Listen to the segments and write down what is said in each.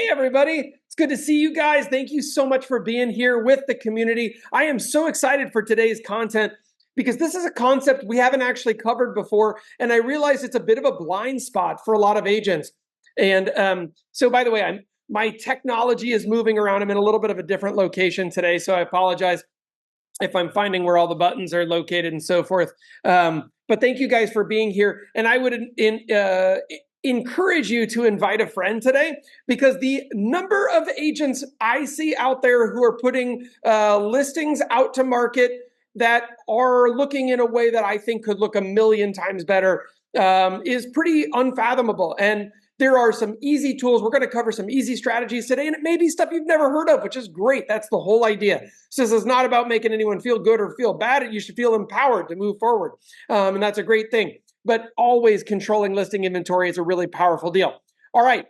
Hey, everybody. It's good to see you guys. Thank you so much for being here with the community. I am so excited for today's content because this is a concept we haven't actually covered before, and I realize it's a bit of a blind spot for a lot of agents. And so, by the way, my technology is moving around. I'm in a little bit of a different location today, so I apologize if I'm finding where all the buttons are located and so forth. But thank you guys for being here. And I would encourage you to invite a friend today, because the number of agents I see out there who are putting listings out to market that are looking in a way that I think could look a million times better is pretty unfathomable. And there are some easy tools. We're going to cover some easy strategies today, and it may be stuff you've never heard of, which is great. That's the whole idea. So this is not about making anyone feel good or feel bad. You should feel empowered to move forward, and that's a great thing. But always controlling listing inventory is a really powerful deal. All right,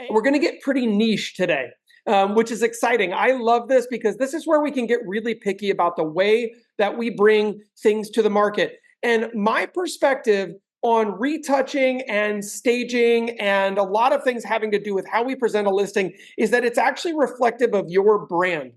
we're going to get pretty niche today, which is exciting. I love this because this is where we can get really picky about the way that we bring things to the market. And my perspective on retouching and staging and a lot of things having to do with how we present a listing is that it's actually reflective of your brand.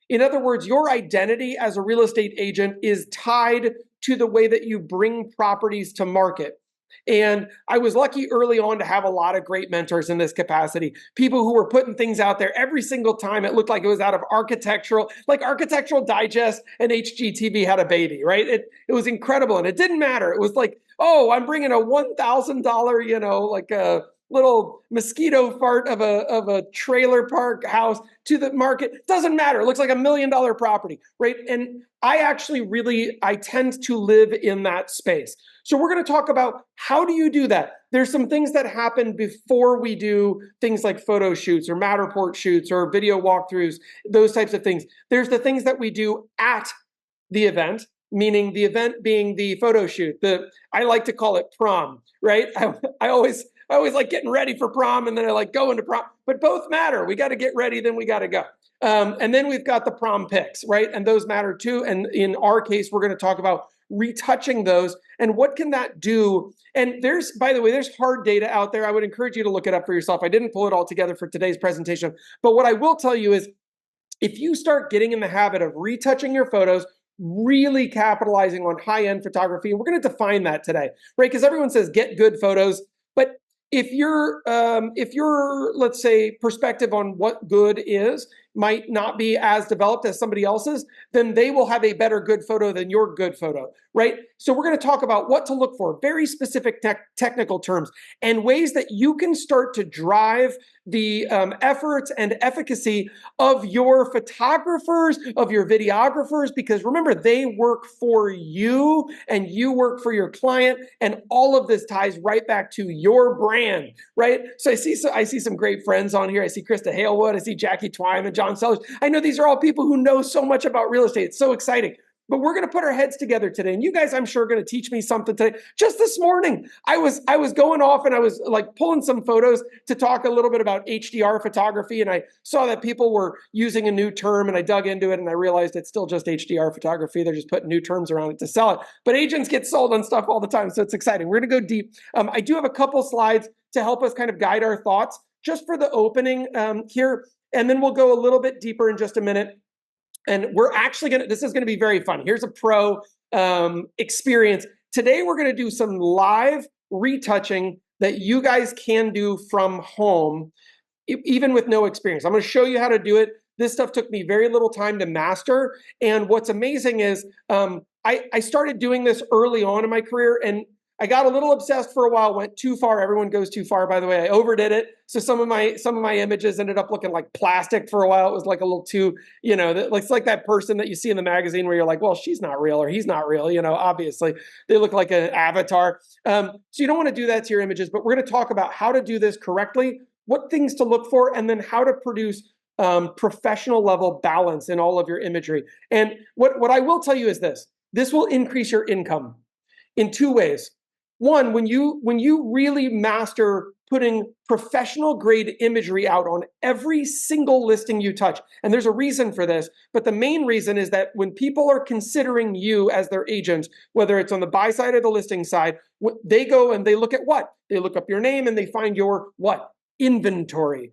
In other words, your identity as a real estate agent is tied to the way that you bring properties to market. And I was lucky early on to have a lot of great mentors in this capacity. People who were putting things out there every single time. It looked like it was out of Architectural Digest and HGTV had a baby, right? It was incredible. And it didn't matter. It was like, oh, I'm bringing a $1,000, like a little mosquito fart of a trailer park house to the market. Doesn't matter. It looks like $1 million property, right? And I tend to live in that space. So we're going to talk about how do you do that? There's some things that happen before we do things like photo shoots or Matterport shoots or video walkthroughs, those types of things. There's the things that we do at the event, meaning the event being the photo shoot. I like to call it prom, right? I always like getting ready for prom, and then I like going to prom, but both matter. We got to get ready, then we got to go. And then we've got the prom pics, right? And those matter too. And in our case, we're going to talk about retouching those and what can that do. And by the way, there's hard data out there. I would encourage you to look it up for yourself. I didn't pull it all together for today's presentation, but what I will tell you is if you start getting in the habit of retouching your photos, really capitalizing on high-end photography, and we're going to define that today, right? Because everyone says get good photos, but if your let's say perspective on what good is might not be as developed as somebody else's, then they will have a better good photo than your good photo, right? So we're going to talk about what to look for, very specific technical terms, and ways that you can start to drive the efforts and efficacy of your photographers, of your videographers, because remember, they work for you and you work for your client, and all of this ties right back to your brand, right? So I see some great friends on here. I see Krista Halewood, I see Jackie Twyman, John Sellers. I know these are all people who know so much about real estate. It's so exciting. But we're going to put our heads together today. And you guys, I'm sure, are going to teach me something today. Just this morning, I was going off and I was like pulling some photos to talk a little bit about HDR photography. And I saw that people were using a new term, and I dug into it and I realized it's still just HDR photography. They're just putting new terms around it to sell it. But agents get sold on stuff all the time. So it's exciting. We're going to go deep. I do have a couple slides to help us kind of guide our thoughts just for the opening here. And then we'll go a little bit deeper in just a minute. And we're actually this is going to be very fun. Here's a pro experience. Today, we're going to do some live retouching that you guys can do from home, even with no experience. I'm going to show you how to do it. This stuff took me very little time to master. And what's amazing is I started doing this early on in my career, and I got a little obsessed for a while, went too far. Everyone goes too far, by the way. I overdid it. So some of my images ended up looking like plastic for a while. It was like a little too, it's like that person that you see in the magazine where you're like, well, she's not real or he's not real. Obviously they look like an avatar. So you don't want to do that to your images, but we're going to talk about how to do this correctly, what things to look for, and then how to produce professional level balance in all of your imagery. And what I will tell you is this will increase your income in two ways. One, when you really master putting professional grade imagery out on every single listing you touch, and there's a reason for this, but the main reason is that when people are considering you as their agent, whether it's on the buy side or the listing side, they go and they look at what? They look up your name and they find your what? inventory,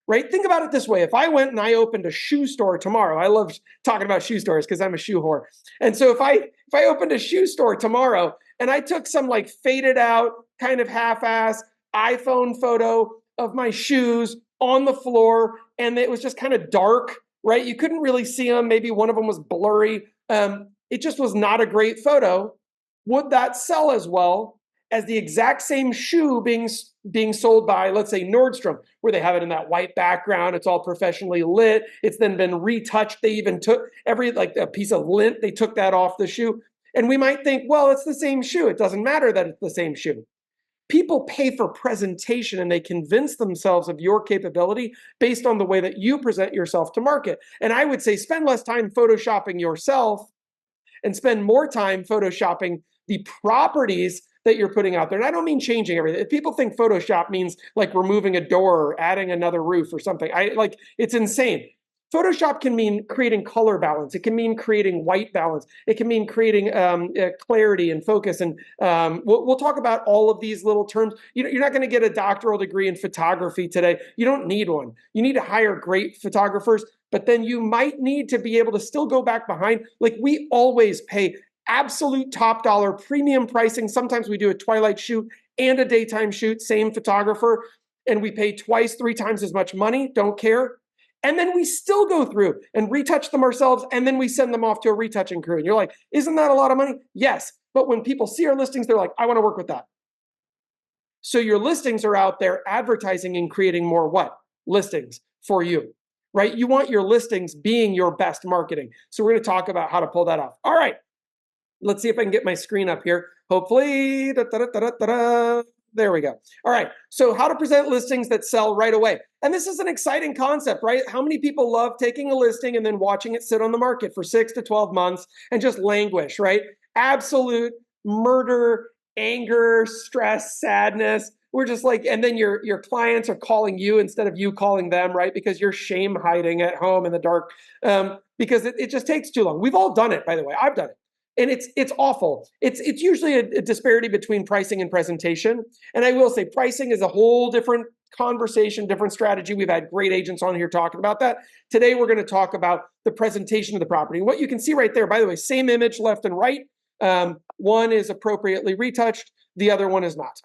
right? Think about it this way. If I went and I opened a shoe store tomorrow, I love talking about shoe stores because I'm a shoe whore. And so if I opened a shoe store tomorrow and I took some like faded out, kind of half-ass iPhone photo of my shoes on the floor, and it was just kind of dark, right? You couldn't really see them. Maybe one of them was blurry. It just was not a great photo. Would that sell as well as the exact same shoe being sold by, let's say, Nordstrom, where they have it in that white background, it's all professionally lit, it's then been retouched, they even took like a piece of lint, they took that off the shoe. And we might think, well, it's the same shoe. It doesn't matter that it's the same shoe. People pay for presentation and they convince themselves of your capability based on the way that you present yourself to market. And I would say spend less time photoshopping yourself and spend more time photoshopping the properties that you're putting out there. And I don't mean changing everything. If people think Photoshop means like removing a door or adding another roof or something, it's insane. Photoshop can mean creating color balance. It can mean creating white balance. It can mean creating clarity and focus. And we'll talk about all of these little terms. You're not going to get a doctoral degree in photography today. You don't need one. You need to hire great photographers, but then you might need to be able to still go back behind. Like we always pay absolute top dollar premium pricing. Sometimes we do a twilight shoot and a daytime shoot, same photographer, and we pay twice, 3 times as much money, don't care. And then we still go through and retouch them ourselves, and then we send them off to a retouching crew. And you're like, isn't that a lot of money? Yes. But when people see our listings, they're like, I want to work with that. So your listings are out there advertising and creating more what? Listings for you, right? You want your listings being your best marketing. So we're going to talk about how to pull that off. All right. Let's see if I can get my screen up here. Hopefully, there we go. All right, so how to present listings that sell right away. And this is an exciting concept, right? How many people love taking a listing and then watching it sit on the market for 6 to 12 months and just languish, right? Absolute murder, anger, stress, sadness. We're just like, and then your clients are calling you instead of you calling them, right? Because you're shame hiding at home in the dark because it just takes too long. We've all done it, by the way. I've done it. And it's awful. It's usually a disparity between pricing and presentation. And I will say pricing is a whole different conversation, different strategy. We've had great agents on here talking about that. Today, we're going to talk about the presentation of the property. And what you can see right there, by the way, same image left and right. One is appropriately retouched. The other one is not.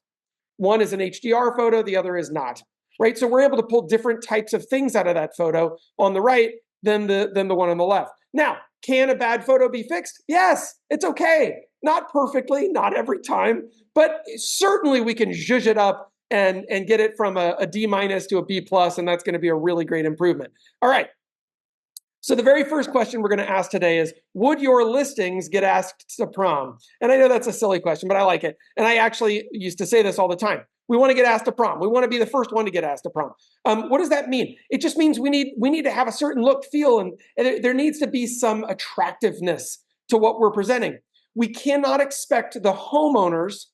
One is an HDR photo. The other is not. Right? So we're able to pull different types of things out of that photo on the right than the one on the left. Now, can a bad photo be fixed? Yes, it's okay. Not perfectly, not every time, but certainly we can zhuzh it up and get it from a D- to a B+, and that's going to be a really great improvement. All right. So the very first question we're going to ask today is, would your listings get asked to prom? And I know that's a silly question, but I like it. And I actually used to say this all the time. We want to get asked to prom. We want to be the first one to get asked to prom. What does that mean? It just means we need to have a certain look, feel, and there needs to be some attractiveness to what we're presenting. We cannot expect the homeowners,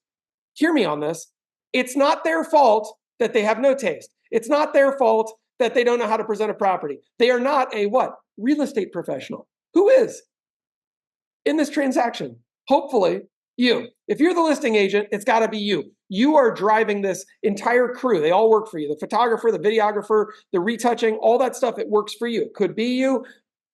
hear me on this, it's not their fault that they have no taste. It's not their fault that they don't know how to present a property. They are not a what? Real estate professional. Who is in this transaction? Hopefully you. If you're the listing agent, it's got to be you. You are driving this entire crew. They all work for you. The photographer, the videographer, the retouching, all that stuff, it works for you. It could be you.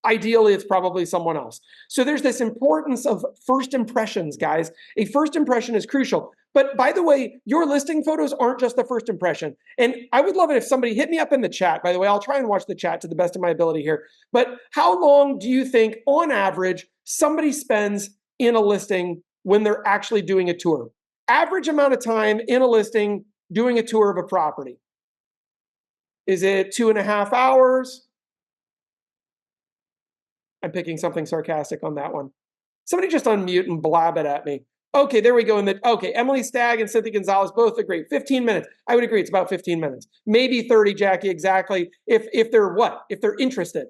Ideally, it's probably someone else. So there's this importance of first impressions, guys. A first impression is crucial. But by the way, your listing photos aren't just the first impression. And I would love it if somebody hit me up in the chat. By the way, I'll try and watch the chat to the best of my ability here. But how long do you think, on average, somebody spends in a listing when they're actually doing a tour? Average amount of time in a listing doing a tour of a property. Is it 2.5 hours? I'm picking something sarcastic on that one. Somebody just unmute and blab it at me. Okay, there we go. Okay, Emily Stagg and Cynthia Gonzalez both agree. 15 minutes. I would agree. It's about 15 minutes. Maybe 30, Jackie, exactly. If they're what? If they're interested,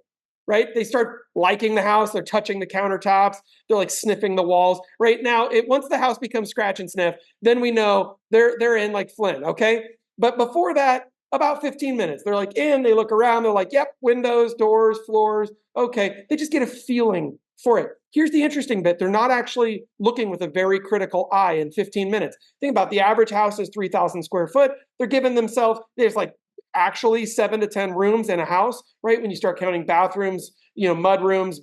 right? They start liking the house. They're touching the countertops. They're like sniffing the walls. Right now, once the house becomes scratch and sniff, then we know they're in like Flynn, okay? But before that, about 15 minutes. They're like in, they look around. They're like, yep, windows, doors, floors. Okay. They just get a feeling for it. Here's the interesting bit. They're not actually looking with a very critical eye in 15 minutes. Think about the average house is 3,000 square foot. They're giving themselves, there's like actually 7 to 10 rooms in a house, right? When you start counting bathrooms, mud rooms,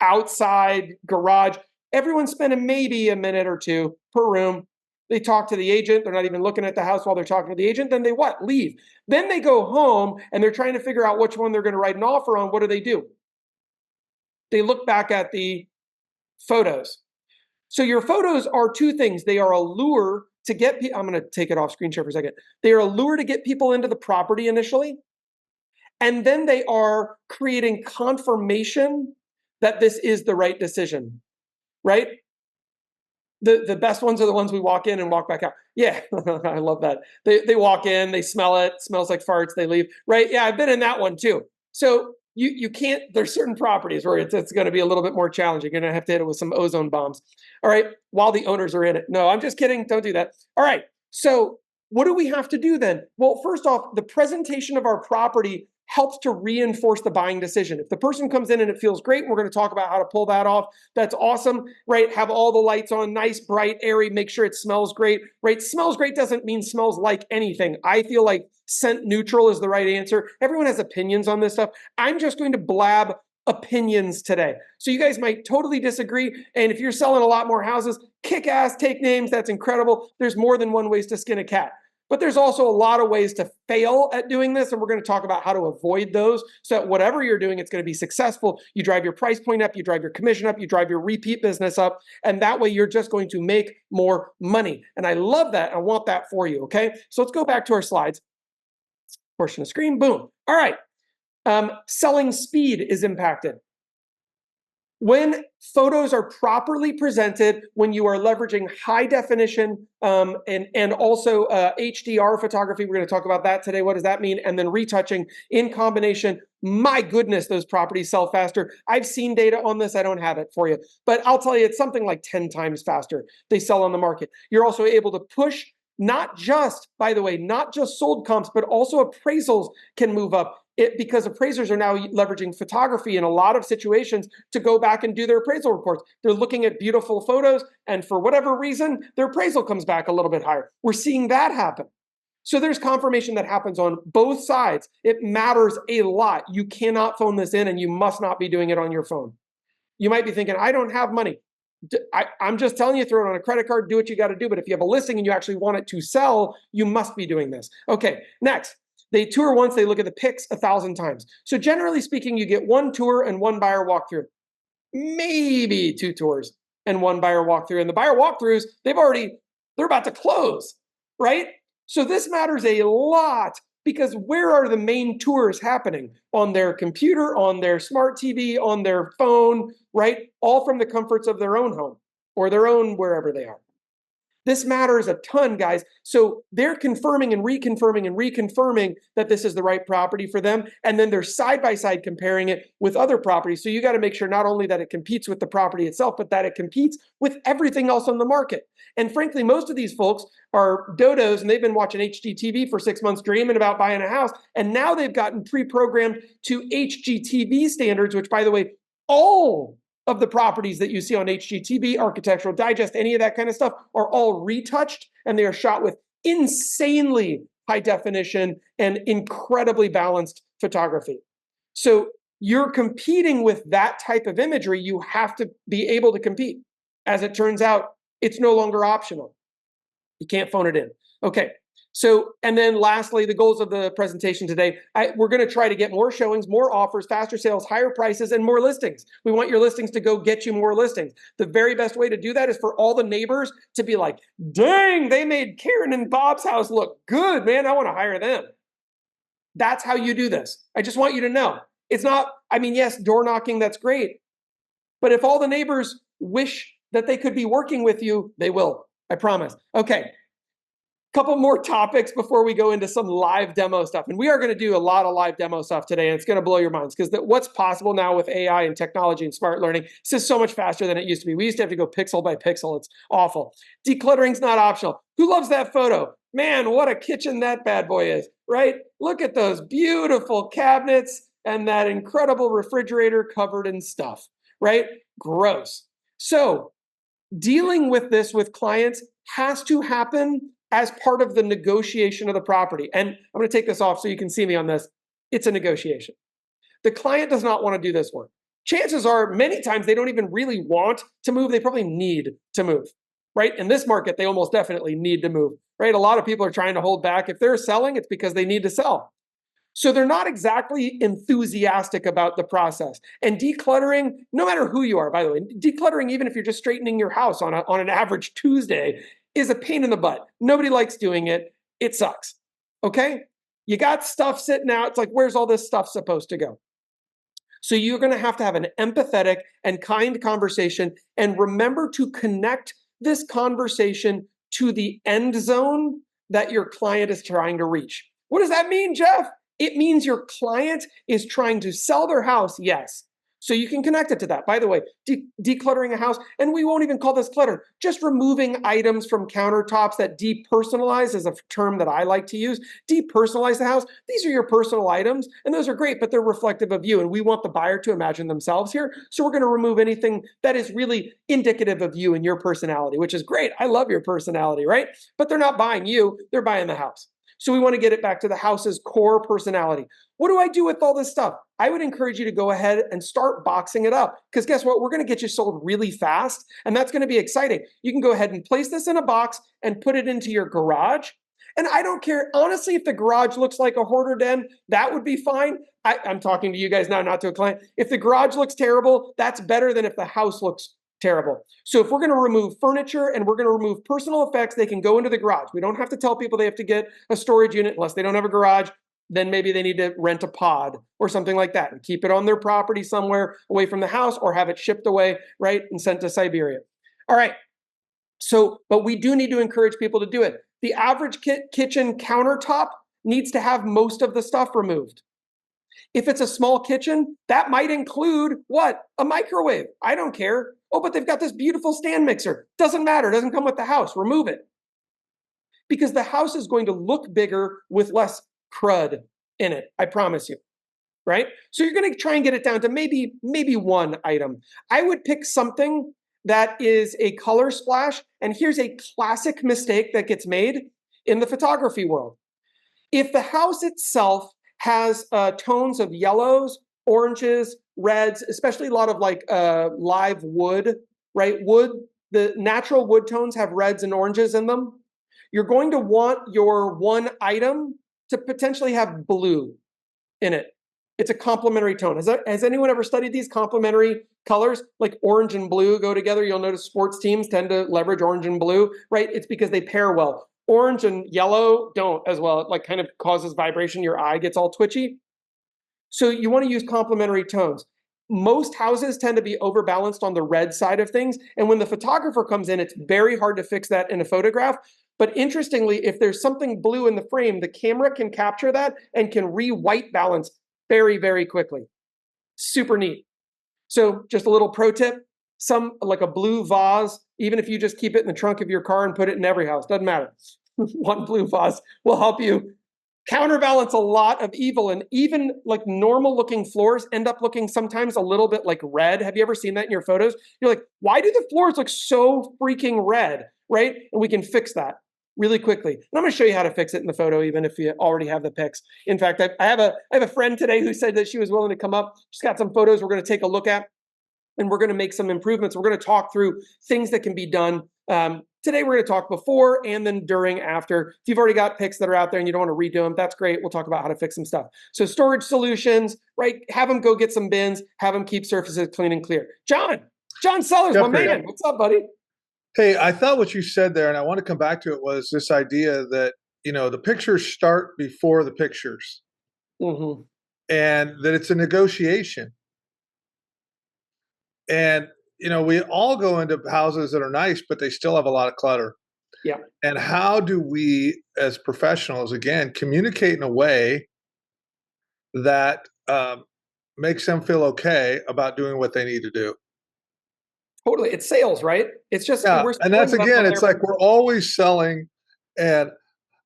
outside, garage, everyone's spending maybe a minute or two per room. They talk to the agent. They're not even looking at the house while they're talking to the agent. Then they what? Leave. Then they go home and they're trying to figure out which one they're going to write an offer on. What do? They look back at the photos. So your photos are two things. They are a lure to get people. I'm going to take it off screen share for a second. They are a lure to get people into the property initially. And then they are creating confirmation that this is the right decision, right? The best ones are the ones we walk in and walk back out. Yeah, I love that. They walk in, they smell it, smells like farts, they leave, right? Yeah, I've been in that one too. So you can't, there's certain properties where it's going to be a little bit more challenging. You're going to have to hit it with some ozone bombs, all right, while the owners are in it. No, I'm just kidding. Don't do that. All right, so what do we have to do then? Well, first off, the presentation of our property helps to reinforce the buying decision. If the person comes in and it feels great, and we're going to talk about how to pull that off, that's awesome, right? Have all the lights on, nice, bright, airy, make sure it smells great, right? Smells great doesn't mean smells like anything. I feel like scent neutral is the right answer. Everyone has opinions on this stuff. I'm just going to blab opinions today. So you guys might totally disagree. And if you're selling a lot more houses, kick ass, take names, that's incredible. There's more than one ways to skin a cat. But there's also a lot of ways to fail at doing this, and we're going to talk about how to avoid those so that whatever you're doing, it's going to be successful. You drive your price point up, you drive your commission up, you drive your repeat business up, and that way you're just going to make more money. And I love that. I want that for you, okay? So let's go back to our slides. Portion of screen, boom. All right. Selling speed is impacted. When photos are properly presented, when you are leveraging high definition and also HDR photography, we're going to talk about that today. What does that mean? And then retouching in combination. My goodness, those properties sell faster. I've seen data on this. I don't have it for you, but I'll tell you, it's something like 10 times faster they sell on the market. You're also able to push not just, by the way, not just sold comps, but also appraisals can move up. Because appraisers are now leveraging photography in a lot of situations to go back and do their appraisal reports. They're looking at beautiful photos, and for whatever reason, their appraisal comes back a little bit higher. We're seeing that happen. So there's confirmation that happens on both sides. It matters a lot. You cannot phone this in, and you must not be doing it on your phone. You might be thinking, I don't have money. I'm just telling you, throw it on a credit card, do what you got to do. But if you have a listing and you actually want it to sell, you must be doing this. Okay, next. They tour once, they look at the pics 1,000 times. So generally speaking, you get one tour and one buyer walkthrough. Maybe 2 tours and one buyer walkthrough. And the buyer walkthroughs, they're about to close, right? So this matters a lot because where are the main tours happening? On their computer, on their smart TV, on their phone, right? All from the comforts of their own home or their own wherever they are. This matters a ton, guys. So they're confirming and reconfirming that this is the right property for them. And then they're side-by-side comparing it with other properties. So you got to make sure not only that it competes with the property itself, but that it competes with everything else on the market. And frankly, most of these folks are dodos and they've been watching HGTV for 6 months dreaming about buying a house. And now they've gotten pre-programmed to HGTV standards, which, by the way, all of the properties that you see on HGTV, Architectural Digest, any of that kind of stuff are all retouched, and they are shot with insanely high definition and incredibly balanced photography. So you're competing with that type of imagery. You have to be able to compete. As it turns out, it's no longer optional. You can't phone it in. Okay. So, and then lastly, the goals of the presentation today, we're going to try to get more showings, more offers, faster sales, higher prices, and more listings. We want your listings to go get you more listings. The very best way to do that is for all the neighbors to be like, dang, they made Karen and Bob's house look good, man. I want to hire them. That's how you do this. I just want you to know. It's not, yes, door knocking, that's great. But if all the neighbors wish that they could be working with you, they will. I promise. Okay. Couple more topics before we go into some live demo stuff. And we are going to do a lot of live demo stuff today, and it's going to blow your minds because what's possible now with AI and technology and smart learning, it's just so much faster than it used to be. We used to have to go pixel by pixel. It's awful. Decluttering's not optional. Who loves that photo? Man, what a kitchen that bad boy is, right? Look at those beautiful cabinets and that incredible refrigerator covered in stuff, right? Gross. So dealing with this with clients has to happen as part of the negotiation of the property. And I'm going to take this off so you can see me on this. It's a negotiation. The client does not want to do this work. Chances are many times they don't even really want to move. They probably need to move, right? In this market, they almost definitely need to move, right? A lot of people are trying to hold back. If they're selling, it's because they need to sell. So they're not exactly enthusiastic about the process. And decluttering, no matter who you are, by the way, decluttering, even if you're just straightening your house on an average Tuesday, is a pain in the butt. Nobody likes doing it. It sucks. Okay? You got stuff sitting out. It's like, where's all this stuff supposed to go? So you're going to have an empathetic and kind conversation, and remember to connect this conversation to the end zone that your client is trying to reach. What does that mean, Jeff? It means your client is trying to sell their house, yes. So you can connect it to that. By the way, decluttering a house, and we won't even call this clutter, just removing items from countertops. That depersonalize is a term that I like to use. Depersonalize the house. These are your personal items, and those are great, but they're reflective of you, and we want the buyer to imagine themselves here. So we're going to remove anything that is really indicative of you and your personality, which is great. I love your personality, right? But they're not buying you, they're buying the house. So we want to get it back to the house's core personality. What do I do with all this stuff? I would encourage you to go ahead and start boxing it up, because guess what? We're going to get you sold really fast, and that's going to be exciting. You can go ahead and place this in a box and put it into your garage. And I don't care, honestly, if the garage looks like a hoarder den, that would be fine. I'm talking to you guys now, not to a client. If the garage looks terrible, that's better than if the house looks terrible. So if we're going to remove furniture and we're going to remove personal effects, they can go into the garage. We don't have to tell people they have to get a storage unit unless they don't have a garage. Then maybe they need to rent a pod or something like that and keep it on their property somewhere away from the house, or have it shipped away, right, and sent to Siberia. All right. So, but we do need to encourage people to do it. The average kitchen countertop needs to have most of the stuff removed. If it's a small kitchen, that might include what? A microwave. I don't care. Oh, but they've got this beautiful stand mixer. Doesn't matter. Doesn't come with the house. Remove it. Because the house is going to look bigger with less crud in it. I promise you. Right? So you're going to try and get it down to maybe one item. I would pick something that is a color splash. And here's a classic mistake that gets made in the photography world. If the house itself has tones of yellows, oranges, reds, especially a lot of like live wood, right? Wood, the natural wood tones have reds and oranges in them. You're going to want your one item to potentially have blue in it. It's a complementary tone. Has anyone ever studied these complementary colors? Like orange and blue go together. You'll notice sports teams tend to leverage orange and blue, right? It's because they pair well. Orange and yellow don't as well. It like kind of causes vibration. Your eye gets all twitchy. So you want to use complementary tones. Most houses tend to be overbalanced on the red side of things. And when the photographer comes in, it's very hard to fix that in a photograph. But interestingly, if there's something blue in the frame, the camera can capture that and can re-white balance very, very quickly. Super neat. So just a little pro tip, like a blue vase, even if you just keep it in the trunk of your car and put it in every house, doesn't matter. One blue vase will help you counterbalance a lot of evil. And even like normal looking floors end up looking sometimes a little bit like red. Have you ever seen that in your photos? You're like, why do the floors look so freaking red, right? And we can fix that really quickly. And I'm going to show you how to fix it in the photo, even if you already have the pics. In fact, I have a friend today who said that she was willing to come up. She's got some photos we're going to take a look at, and we're going to make some improvements. We're going to talk through things that can be done. Today, we're going to talk before and then during, after. If you've already got pics that are out there and you don't want to redo them, that's great. We'll talk about how to fix some stuff. So storage solutions, right? Have them go get some bins. Have them keep surfaces clean and clear. John Sellers, my man. What's up, buddy? Hey, I thought what you said there, and I want to come back to it, was this idea that, the pictures start before the pictures, Mm-hmm. and that it's a negotiation. And, we all go into houses that are nice, but they still have a lot of clutter. Yeah. And how do we, as professionals, again, communicate in a way that makes them feel okay about doing what they need to do? Totally. It's sales, right? It's just, Yeah. And that's, again, it's like we're always selling. And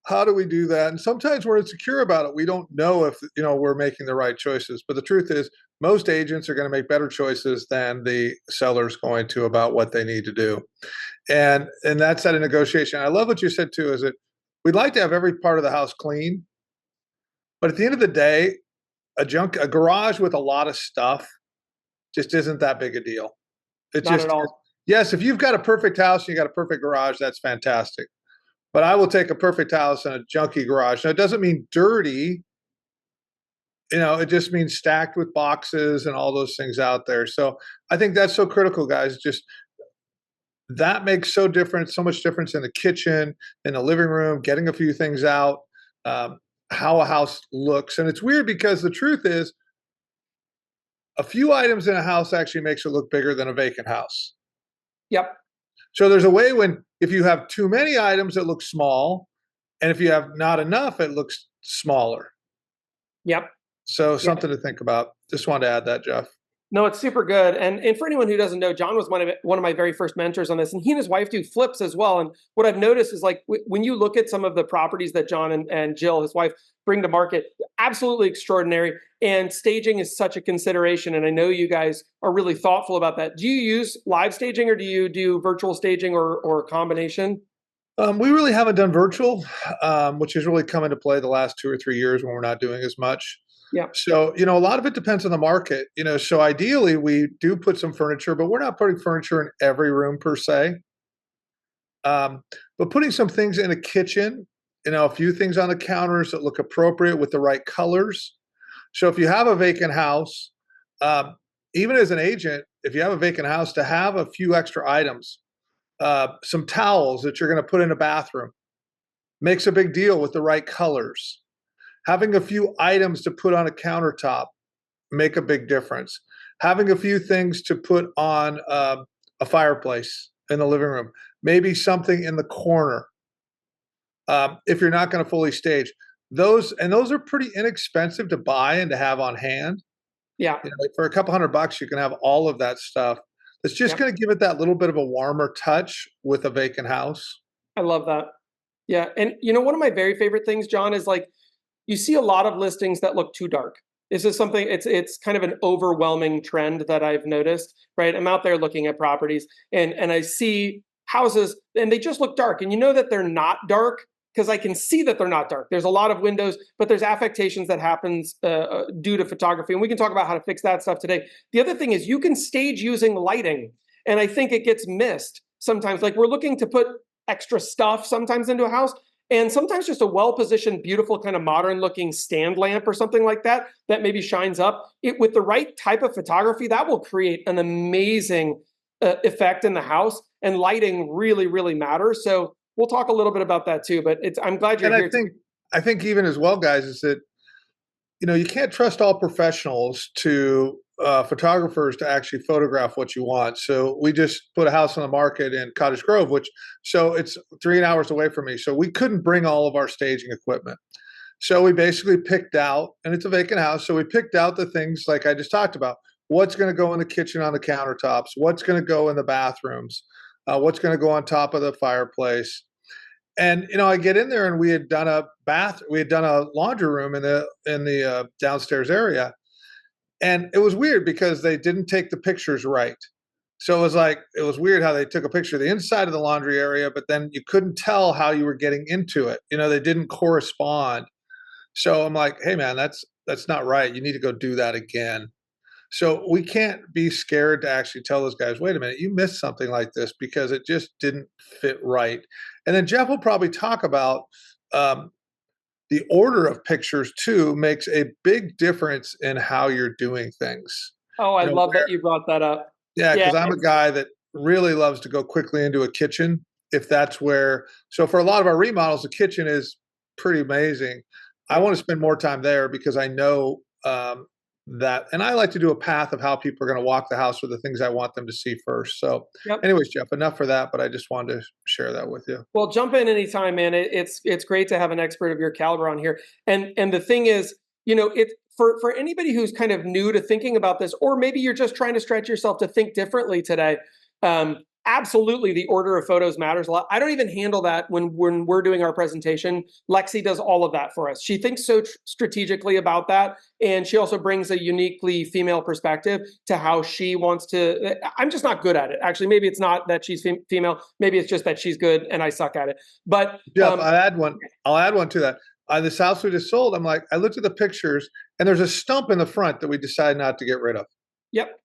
how do we do that? And sometimes we're insecure about it. We don't know if, we're making the right choices. But the truth is, most agents are going to make better choices than the seller's going to about what they need to do. And that's at a negotiation. I love what you said too, is that we'd like to have every part of the house clean, but at the end of the day, a garage with a lot of stuff just isn't that big a deal. It Not just at all. yes, if you've got a perfect house and you got a perfect garage, that's fantastic. But I will take a perfect house and a junky garage. Now it doesn't mean dirty, it just means stacked with boxes and all those things out there. So I think that's so critical, guys. Just that makes so much difference in the kitchen, in the living room, getting a few things out, um, how a house looks. And it's weird because the truth is, a few items in a house actually makes it look bigger than a vacant house. Yep. So there's a way when if you have too many items, it looks small, and if you have not enough, it looks smaller. Yep. So Yep. something to think about. Just wanted to add that, Jeff. No, it's super good. And for anyone who doesn't know, John was one of my very first mentors on this, and he and his wife do flips as well. And what I've noticed is like when you look at some of the properties that John and Jill, his wife, bring to market, absolutely extraordinary. And staging is such a consideration. And I know you guys are really thoughtful about that. Do you use live staging, or do you do virtual staging, or a combination? We really haven't done virtual, which has really come into play the last 2 or 3 years when we're not doing as much. Yeah. So, a lot of it depends on the market. So ideally we do put some furniture, but we're not putting furniture in every room per se. But putting some things in a kitchen, a few things on the counters that look appropriate with the right colors. So if you have a vacant house, um, even as an agent, if you have a vacant house, to have a few extra items, some towels that you're going to put in a bathroom makes a big deal with the right colors. Having a few items to put on a countertop make a big difference. Having a few things to put on a fireplace in the living room, maybe something in the corner. If you're not going to fully stage those, and those are pretty inexpensive to buy and to have on hand. Yeah. Like for a couple $100, you can have all of that stuff. It's just Yep. going to give it that little bit of a warmer touch with a vacant house. I love that. Yeah. And one of my very favorite things, John, is like you see a lot of listings that look too dark. This is something, it's kind of an overwhelming trend that I've noticed, right? I'm out there looking at properties and I see houses and they just look dark. And you know that they're not dark because I can see that they're not dark. There's a lot of windows, but there's affectations that happens due to photography. And we can talk about how to fix that stuff today. The other thing is you can stage using lighting. And I think it gets missed sometimes. Like we're looking to put extra stuff sometimes into a house. And sometimes just a well-positioned, beautiful kind of modern-looking stand lamp or something like that, that maybe shines up. It with the right type of photography, that will create an amazing effect in the house. And lighting really, really matters. So we'll talk a little bit about that too. But I'm glad you're And here. I think even as well, guys, is that you can't trust all professionals to photographers to actually photograph what you want. So we just put a house on the market in Cottage Grove, so it's 3 hours away from me. So we couldn't bring all of our staging equipment. So we basically picked out, and it's a vacant house. So we picked out the things like I just talked about. What's going to go in the kitchen on the countertops? What's going to go in the bathrooms? What's going to go on top of the fireplace? And I get in there, and we had done a laundry room in the downstairs area, and it was weird because they didn't take the pictures right. So it was weird how they took a picture of the inside of the laundry area, but then you couldn't tell how you were getting into it. They didn't correspond. So I'm like, hey man, that's not right. You need to go do that again. So we can't be scared to actually tell those guys, wait a minute, you missed something like this because it just didn't fit right. And then Jeff will probably talk about the order of pictures too makes a big difference in how you're doing things. Oh, I love that you brought that up. Yeah, Yeah. because I'm a guy that really loves to go quickly into a kitchen if that's where. So for a lot of our remodels, the kitchen is pretty amazing. I want to spend more time there because I know that, and I like to do a path of how people are going to walk the house with the things I want them to see first. So, Yep. anyways, Jeff, enough for that. But I just wanted to share that with you. Well, jump in anytime, man. It's great to have an expert of your caliber on here. And the thing is, it for anybody who's kind of new to thinking about this, or maybe you're just trying to stretch yourself to think differently today. absolutely the order of photos matters a lot. I don't even handle that when we're doing our presentation. Lexi does all of that for us. She thinks so strategically about that. And she also brings a uniquely female perspective to how she wants to. I'm just not good at it. Actually, maybe it's not that she's female. Maybe it's just that she's good and I suck at it. But Jeff, I'll add one to that. This house we just sold, I'm like, I looked at the pictures and there's a stump in the front that we decided not to get rid of. yep.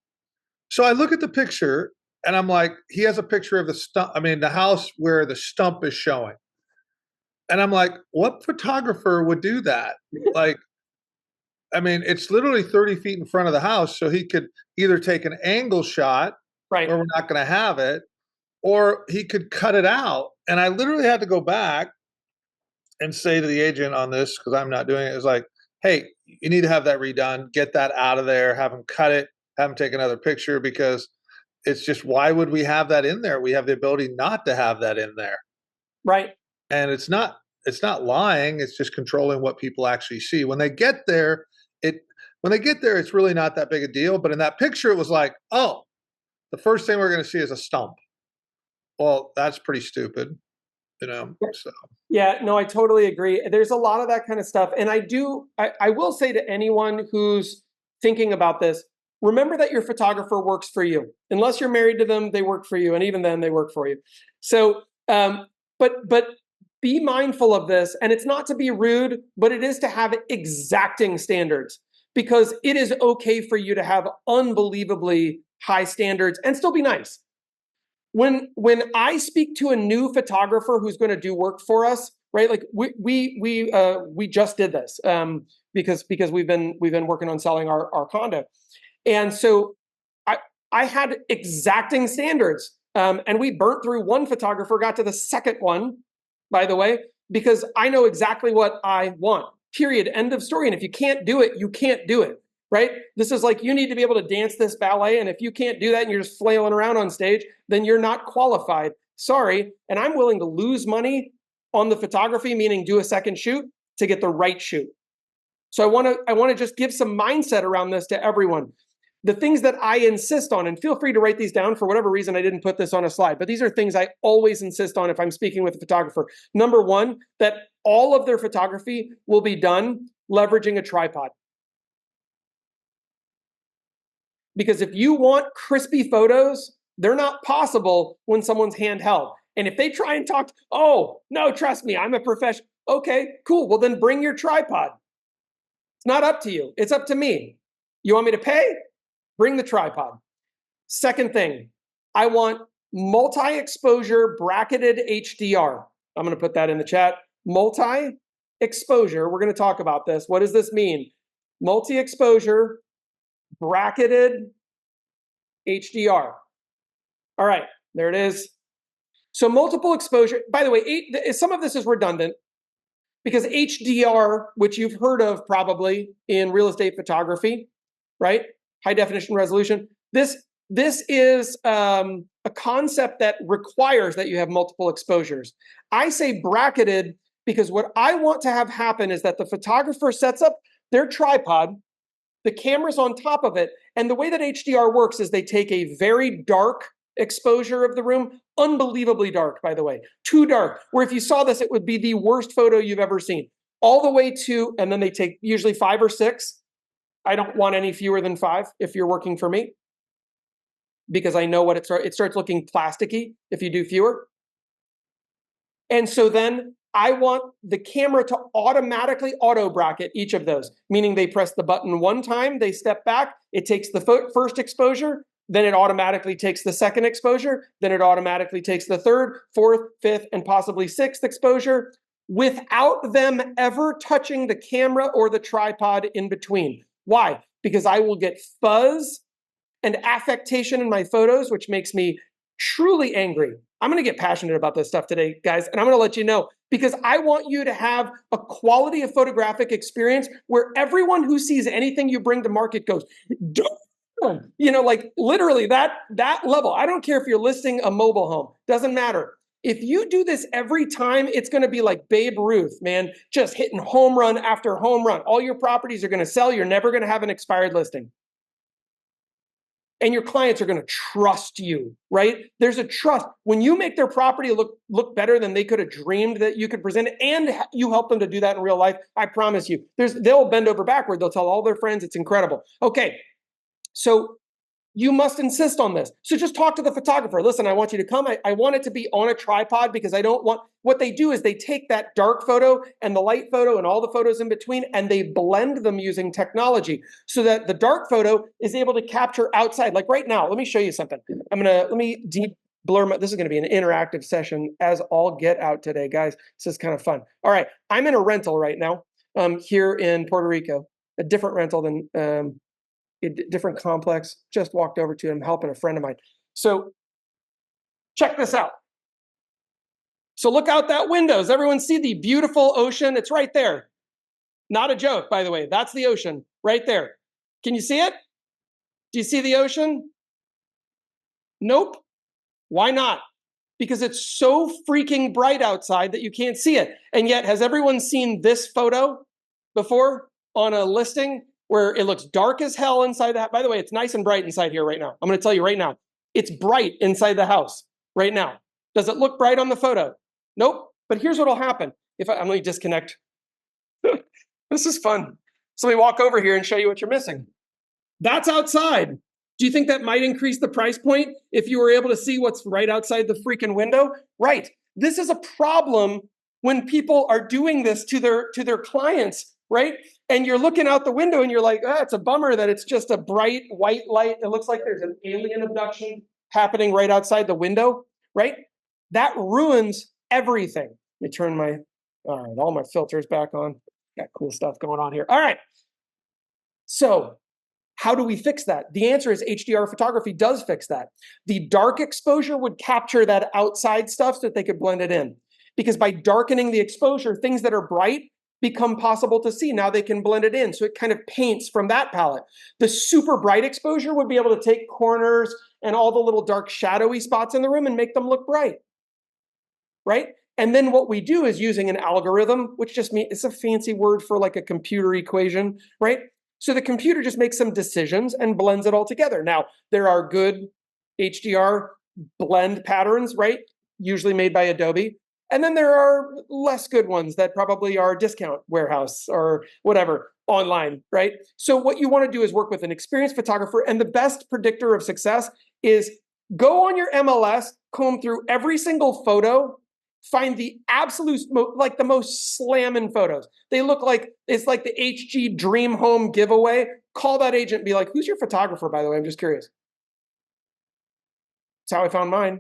So I look at the picture and I'm like, he has a picture of the stump. I mean, the house where the stump is showing. And I'm like, what photographer would do that? Like, I mean, it's literally 30 feet in front of the house. So he could either take an angle shot Right. where we're not going to have it, or he could cut it out. And I literally had to go back and say to the agent on this, because I'm not doing it, is like, hey, you need to have that redone, get that out of there, have him cut it, have him take another picture, because it's just, why would we have that in there? We have the ability not to have that in there. Right. And it's not lying, it's just controlling what people actually see. When they get there, it's really not that big a deal. But in that picture, it was like, oh, the first thing we're going to see is a stump. Well, that's pretty stupid, so. Yeah, no, I totally agree. There's a lot of that kind of stuff. And I will say to anyone who's thinking about this, remember that your photographer works for you. Unless you're married to them, they work for you. And even then they work for you. So, but be mindful of this. And it's not to be rude, but it is to have exacting standards, because it is okay for you to have unbelievably high standards and still be nice. When I speak to a new photographer who's going to do work for us, right? Like we just did this because we've been working on selling our condo, and so I had exacting standards, and we burnt through one photographer, got to the second one, by the way, because I know exactly what I want. Period. End of story. And if you can't do it, you can't do it. Right? This is like, you need to be able to dance this ballet. And if you can't do that and you're just flailing around on stage, then you're not qualified. Sorry. And I'm willing to lose money on the photography, meaning do a second shoot, to get the right shoot. So I want to just give some mindset around this to everyone. The things that I insist on, and feel free to write these down. For whatever reason, I didn't put this on a slide, but these are things I always insist on if I'm speaking with a photographer. Number one, that all of their photography will be done leveraging a tripod. Because if you want crispy photos, they're not possible when someone's handheld. And if they try and talk, oh, no, trust me, I'm a professional. Okay, cool. Well, then bring your tripod. It's not up to you. It's up to me. You want me to pay? Bring the tripod. Second thing, I want multi-exposure bracketed HDR. I'm going to put that in the chat. Multi-exposure. We're going to talk about this. What does this mean? Multi-exposure bracketed HDR. All right, there it is. So multiple exposure. By the way, some of this is redundant, because HDR, which you've heard of probably in real estate photography, right? High definition resolution. This is a concept that requires that you have multiple exposures. I say bracketed because what I want to have happen is that the photographer sets up their tripod, the camera's on top of it, and the way that HDR works is they take a very dark exposure of the room, unbelievably dark, by the way, too dark, where if you saw this, it would be the worst photo you've ever seen, all the way to, and then they take usually 5 or 6. I don't want any fewer than 5 if you're working for me, because I know what it starts looking plasticky if you do fewer. And so then I want the camera to automatically auto bracket each of those, meaning they press the button one time, they step back, it takes the first exposure, then it automatically takes the second exposure, then it automatically takes the third, fourth, fifth, and possibly sixth exposure, without them ever touching the camera or the tripod in between. Why? Because I will get fuzz and affectation in my photos, which makes me truly angry. I'm going to get passionate about this stuff today, guys, and I'm going to let you know, because I want you to have a quality of photographic experience where everyone who sees anything you bring to market goes, like literally that level. I don't care if you're listing a mobile home, doesn't matter. If you do this every time, it's going to be like Babe Ruth, man, just hitting home run after home run. All your properties are going to sell. You're never going to have an expired listing. And your clients are going to trust you, right? There's a trust. When you make their property look better than they could have dreamed that you could present it, and you help them to do that in real life, I promise you, they'll bend over backward. They'll tell all their friends it's incredible. Okay, so you must insist on this. So just talk to the photographer. Listen, I want you to come. I want it to be on a tripod because I don't want, what they do is they take that dark photo and the light photo and all the photos in between, and they blend them using technology so that the dark photo is able to capture outside. Like right now, let me show you something. Let me deep blur this is going to be an interactive session as all get out today, guys. This is kind of fun. All right, I'm in a rental right now here in Puerto Rico, a different rental than a different complex. Just walked over to it. I'm helping a friend of mine. So check this out. So look out that window. Does everyone see the beautiful ocean? It's right there. Not a joke, by the way. That's the ocean right there. Can you see it? Do you see the ocean? Nope. Why not? Because it's so freaking bright outside that you can't see it. And yet, has everyone seen this photo before on a listing where it looks dark as hell inside that? By the way, it's nice and bright inside here right now. I'm going to tell you right now. It's bright inside the house right now. Does it look bright on the photo? Nope. But here's what will happen. I'm going to disconnect. This is fun. So let me walk over here and show you what you're missing. That's outside. Do you think that might increase the price point if you were able to see what's right outside the freaking window? Right. This is a problem when people are doing this to their clients, right? And you're looking out the window and you're like, it's a bummer that it's just a bright white light. It looks like there's an alien abduction happening right outside the window, right? That ruins everything. Let me turn all my filters back on. Got cool stuff going on here. All right. So how do we fix that? The answer is HDR photography does fix that. The dark exposure would capture that outside stuff so that they could blend it in. Because by darkening the exposure, things that are bright become possible to see. Now they can blend it in. So it kind of paints from that palette. The super bright exposure would be able to take corners and all the little dark shadowy spots in the room and make them look bright, right? And then what we do is using an algorithm, which just means it's a fancy word for like a computer equation, right? So the computer just makes some decisions and blends it all together. Now, there are good HDR blend patterns, right? Usually made by Adobe. And then there are less good ones that probably are discount warehouse or whatever online, right? So what you want to do is work with an experienced photographer. And the best predictor of success is go on your MLS, comb through every single photo, find the absolute, like the most slamming photos. They look like, it's like the HG Dream Home giveaway. Call that agent and be like, who's your photographer, by the way? I'm just curious. That's how I found mine.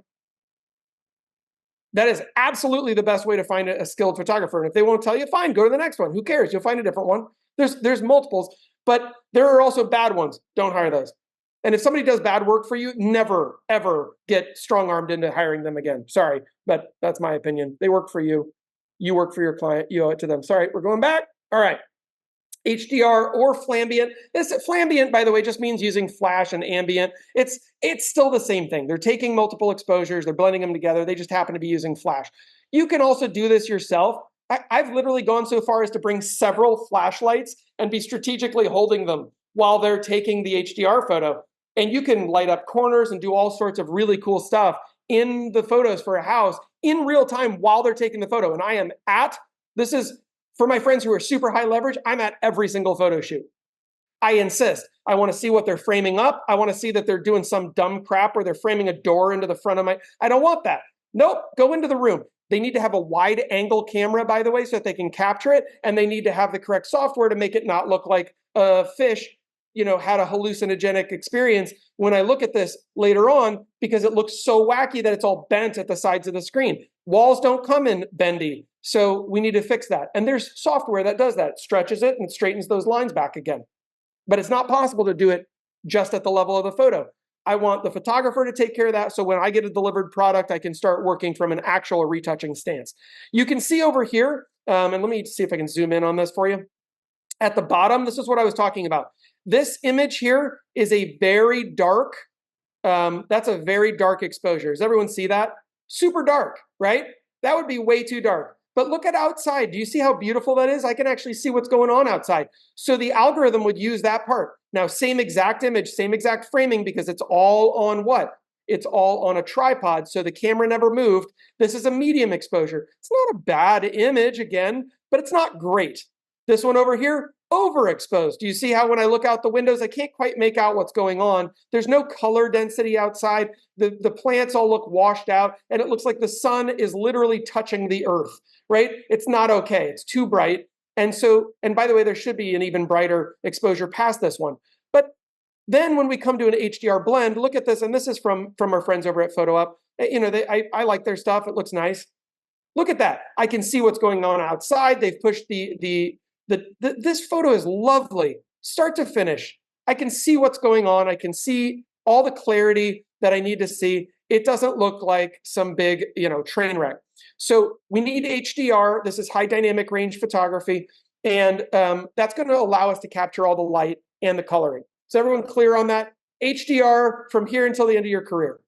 That is absolutely the best way to find a skilled photographer. And if they won't tell you, fine, go to the next one. Who cares? You'll find a different one. There's multiples, but there are also bad ones. Don't hire those. And if somebody does bad work for you, never, ever get strong-armed into hiring them again. Sorry, but that's my opinion. They work for you. You work for your client. You owe it to them. Sorry, we're going back. All right. HDR or flambient. Flambient, by the way, just means using flash and ambient. It's still the same thing. They're taking multiple exposures. They're blending them together. They just happen to be using flash. You can also do this yourself. I've literally gone so far as to bring several flashlights and be strategically holding them while they're taking the HDR photo. And you can light up corners and do all sorts of really cool stuff in the photos for a house in real time while they're taking the photo. And this is for my friends who are super high leverage, I'm at every single photo shoot. I insist. I want to see what they're framing up. I want to see that they're doing some dumb crap where they're framing a door into the front of I don't want that. Nope, go into the room. They need to have a wide angle camera, by the way, so that they can capture it. And they need to have the correct software to make it not look like a fish, had a hallucinogenic experience when I look at this later on, because it looks so wacky that it's all bent at the sides of the screen. Walls don't come in bendy. So we need to fix that. And there's software that does that. It stretches it and straightens those lines back again. But it's not possible to do it just at the level of the photo. I want the photographer to take care of that. So when I get a delivered product, I can start working from an actual retouching stance. You can see over here, and let me see if I can zoom in on this for you. At the bottom, this is what I was talking about. This image here is a very dark, that's a very dark exposure. Does everyone see that? Super dark, right? That would be way too dark. But look at outside. Do you see how beautiful that is? I can actually see what's going on outside. So the algorithm would use that part. Now, same exact image, same exact framing, because it's all on what? It's all on a tripod, so the camera never moved. This is a medium exposure. It's not a bad image again, but it's not great. This one over here, overexposed. Do you see how when I look out the windows, I can't quite make out what's going on? There's no color density outside. The plants all look washed out, and it looks like the sun is literally touching the earth, right? It's not okay. It's too bright. And so, and by the way, there should be an even brighter exposure past this one. But then when we come to an HDR blend, look at this, and this is from our friends over at PhotoUp. You know, I like their stuff. It looks nice. Look at that. I can see what's going on outside. They've pushed this photo is lovely, start to finish. I can see what's going on. I can see all the clarity that I need to see. It doesn't look like some big, train wreck. So we need HDR. This is high dynamic range photography. And that's going to allow us to capture all the light and the coloring. Is everyone clear on that? HDR from here until the end of your career.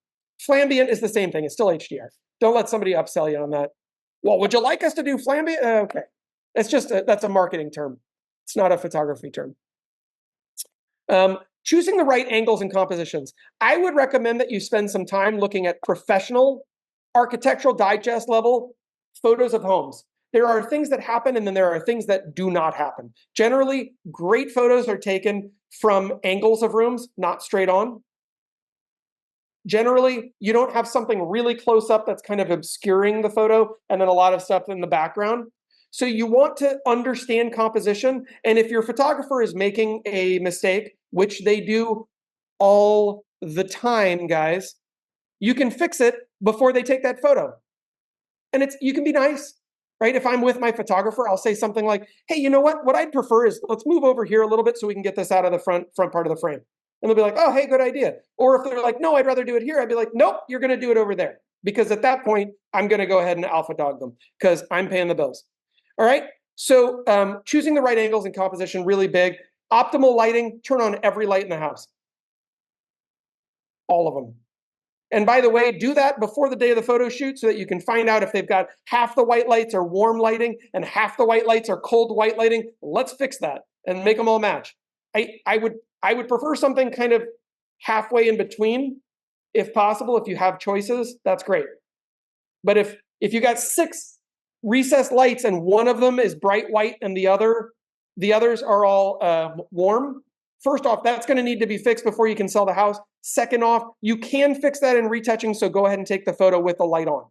Flambient is the same thing. It's still HDR. Don't let somebody upsell you on that. Well, would you like us to do flambient? Okay. It's just, that's a marketing term. It's not a photography term. Choosing the right angles and compositions. I would recommend that you spend some time looking at professional, architectural digest level photos of homes. There are things that happen, and then there are things that do not happen. Generally, great photos are taken from angles of rooms, not straight on. Generally, you don't have something really close up that's kind of obscuring the photo, and then a lot of stuff in the background. So you want to understand composition, and if your photographer is making a mistake, which they do all the time, guys, you can fix it before they take that photo. And you can be nice. Right? If I'm with my photographer, I'll say something like, hey, you know what? What I'd prefer is let's move over here a little bit so we can get this out of the front part of the frame. And they'll be like, oh, hey, good idea. Or if they're like, no, I'd rather do it here, I'd be like, nope, you're going to do it over there. Because at that point, I'm going to go ahead and alpha dog them because I'm paying the bills. All right? So choosing the right angles and composition, really big. Optimal lighting, turn on every light in the house. All of them. And by the way, do that before the day of the photo shoot so that you can find out if they've got half the white lights are warm lighting and half the white lights are cold white lighting. Let's fix that and make them all match. I would prefer something kind of halfway in between, if possible. If you have choices, that's great. But if you got 6 recessed lights and one of them is bright white and the others are all warm, first off, that's going to need to be fixed before you can sell the house. Second off, you can fix that in retouching, so go ahead and take the photo with the light on.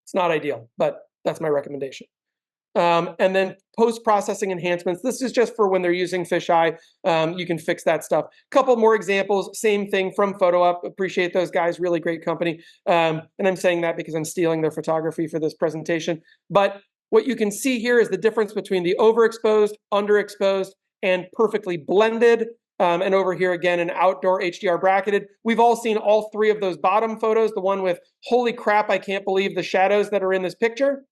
It's not ideal, but that's my recommendation. And then post-processing enhancements. This is just for when they're using fisheye. You can fix that stuff. Couple more examples. Same thing from PhotoUp. Appreciate those guys. Really great company. And I'm saying that because I'm stealing their photography for this presentation. But what you can see here is the difference between the overexposed, underexposed, and perfectly blended. And over here again, an outdoor HDR bracketed. We've all seen all 3 of those bottom photos, the one with, holy crap, I can't believe the shadows that are in this picture,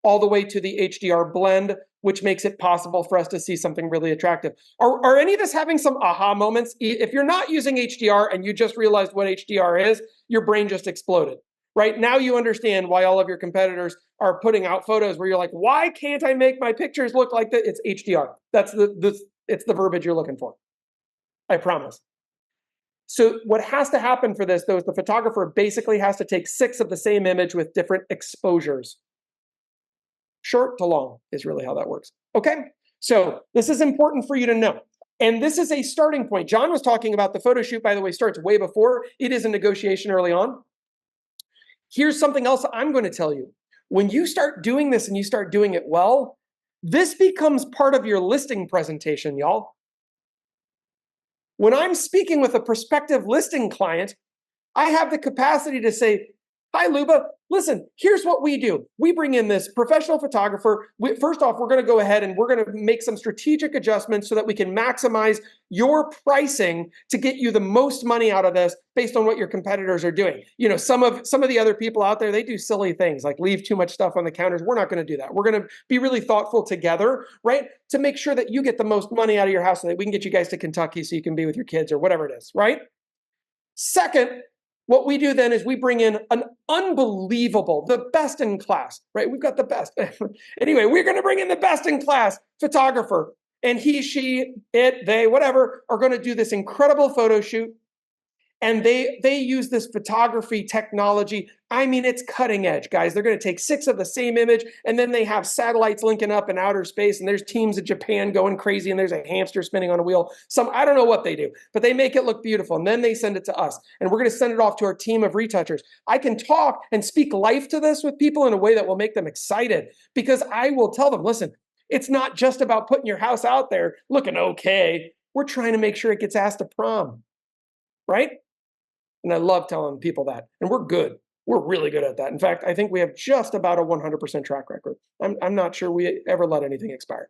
all the way to the HDR blend, which makes it possible for us to see something really attractive. Are any of us having some aha moments? If you're not using HDR and you just realized what HDR is, your brain just exploded. Right now you understand why all of your competitors are putting out photos where you're like, why can't I make my pictures look like that? It's HDR. That's it's the verbiage you're looking for. I promise. So what has to happen for this, though, is the photographer basically has to take 6 of the same image with different exposures. Short to long is really how that works. Okay, so this is important for you to know. And this is a starting point. John was talking about the photo shoot, by the way, starts way before. It is a negotiation early on. Here's something else I'm going to tell you. When you start doing this and you start doing it well, this becomes part of your listing presentation, y'all. When I'm speaking with a prospective listing client, I have the capacity to say, hi, Luba, listen, here's what we do. We bring in this professional photographer. First off, we're going to go ahead and we're going to make some strategic adjustments so that we can maximize your pricing to get you the most money out of this based on what your competitors are doing. You know, some of the other people out there, they do silly things like leave too much stuff on the counters. We're not going to do that. We're going to be really thoughtful together, right? To make sure that you get the most money out of your house so that we can get you guys to Kentucky so you can be with your kids or whatever it is, right? Second, What we do then is we bring in an unbelievable, the best in class, right? We've got the best. Anyway, we're going to bring in the best in class photographer, and he, she, it, they, whatever, are going to do this incredible photo shoot. And they use this photography technology. I mean, it's cutting edge, guys. They're going to take 6 of the same image, and then they have satellites linking up in outer space, and there's teams in Japan going crazy, and there's a hamster spinning on a wheel. I don't know what they do, but they make it look beautiful, and then they send it to us, and we're going to send it off to our team of retouchers. I can talk and speak life to this with people in a way that will make them excited, because I will tell them, listen, it's not just about putting your house out there looking okay. We're trying to make sure it gets asked to prom, right? And I love telling people that. And we're good. We're really good at that. In fact, I think we have just about a 100% track record. I'm not sure we ever let anything expire.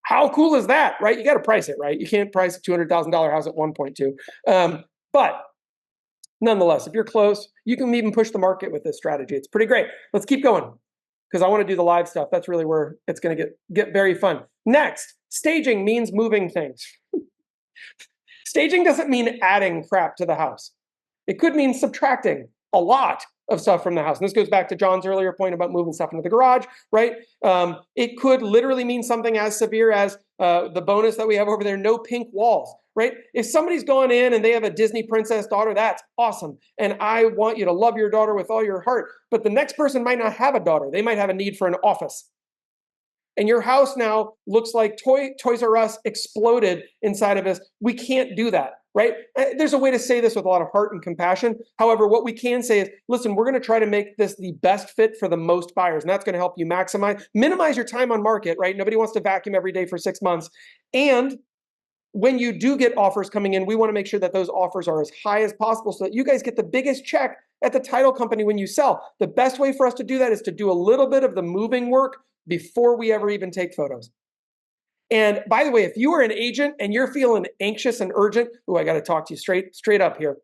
How cool is that, right? You got to price it, right? You can't price a $200,000 house at 1.2. But nonetheless, if you're close, you can even push the market with this strategy. It's pretty great. Let's keep going, because I want to do the live stuff. That's really where it's going to get very fun. Next, staging means moving things. Staging doesn't mean adding crap to the house. It could mean subtracting a lot of stuff from the house. And this goes back to John's earlier point about moving stuff into the garage, right? It could literally mean something as severe as the bonus that we have over there, no pink walls, right? If somebody's gone in and they have a Disney princess daughter, that's awesome. And I want you to love your daughter with all your heart. But the next person might not have a daughter. They might have a need for an office. And your house now looks like Toys R Us exploded inside of us. We can't do that, right? There's a way to say this with a lot of heart and compassion. However, what we can say is, listen, we're going to try to make this the best fit for the most buyers. And that's going to help you minimize your time on market, right? Nobody wants to vacuum every day for 6 months. And when you do get offers coming in, we want to make sure that those offers are as high as possible so that you guys get the biggest check at the title company when you sell. The best way for us to do that is to do a little bit of the moving work before we ever even take photos. And by the way, if you are an agent and you're feeling anxious and urgent, I got to talk to you straight up here.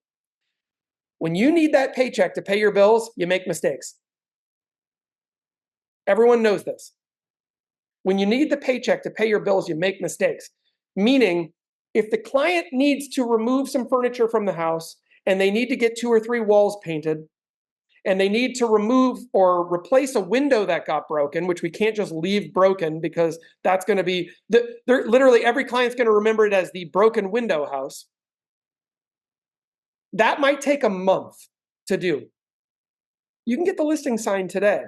When you need that paycheck to pay your bills, you make mistakes. Everyone knows this. When you need the paycheck to pay your bills, you make mistakes. Meaning, if the client needs to remove some furniture from the house and they need to get 2 or 3 walls painted, and they need to remove or replace a window that got broken, which we can't just leave broken, because that's going to be, literally every client's going to remember it as the broken window house. That might take a month to do. You can get the listing signed today,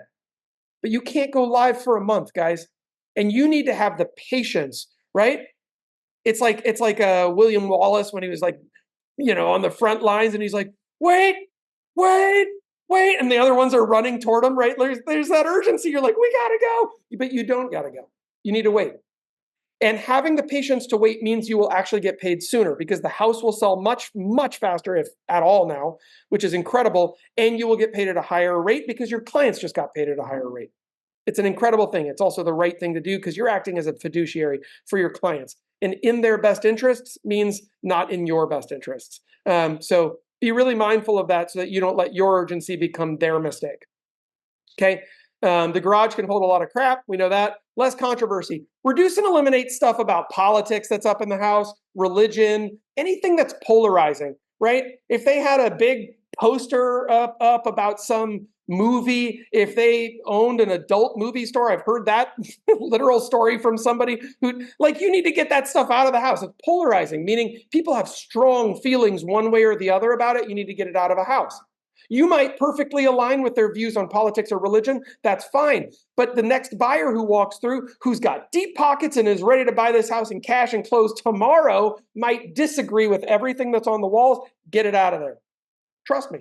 but you can't go live for a month, guys. And you need to have the patience, right? It's like William Wallace when he was like, on the front lines, and he's like, wait, and the other ones are running toward him, right? There's that urgency. You're like, we gotta go, but you don't gotta go. You need to wait. And having the patience to wait means you will actually get paid sooner, because the house will sell much, much faster, if at all now, which is incredible. And you will get paid at a higher rate because your clients just got paid at a higher rate. It's an incredible thing. It's also the right thing to do because you're acting as a fiduciary for your clients. And in their best interests means not in your best interests. So be really mindful of that so that you don't let your urgency become their mistake. Okay. The garage can hold a lot of crap. We know that. Less controversy. Reduce and eliminate stuff about politics that's up in the house, religion, anything that's polarizing, right? If they had a big poster up about some movie, if they owned an adult movie store, I've heard that literal story from somebody who, you need to get that stuff out of the house. It's polarizing, meaning people have strong feelings one way or the other about it. You need to get it out of a house. You might perfectly align with their views on politics or religion. That's fine. But the next buyer who walks through, who's got deep pockets and is ready to buy this house in cash and close tomorrow, might disagree with everything that's on the walls. Get it out of there. Trust me.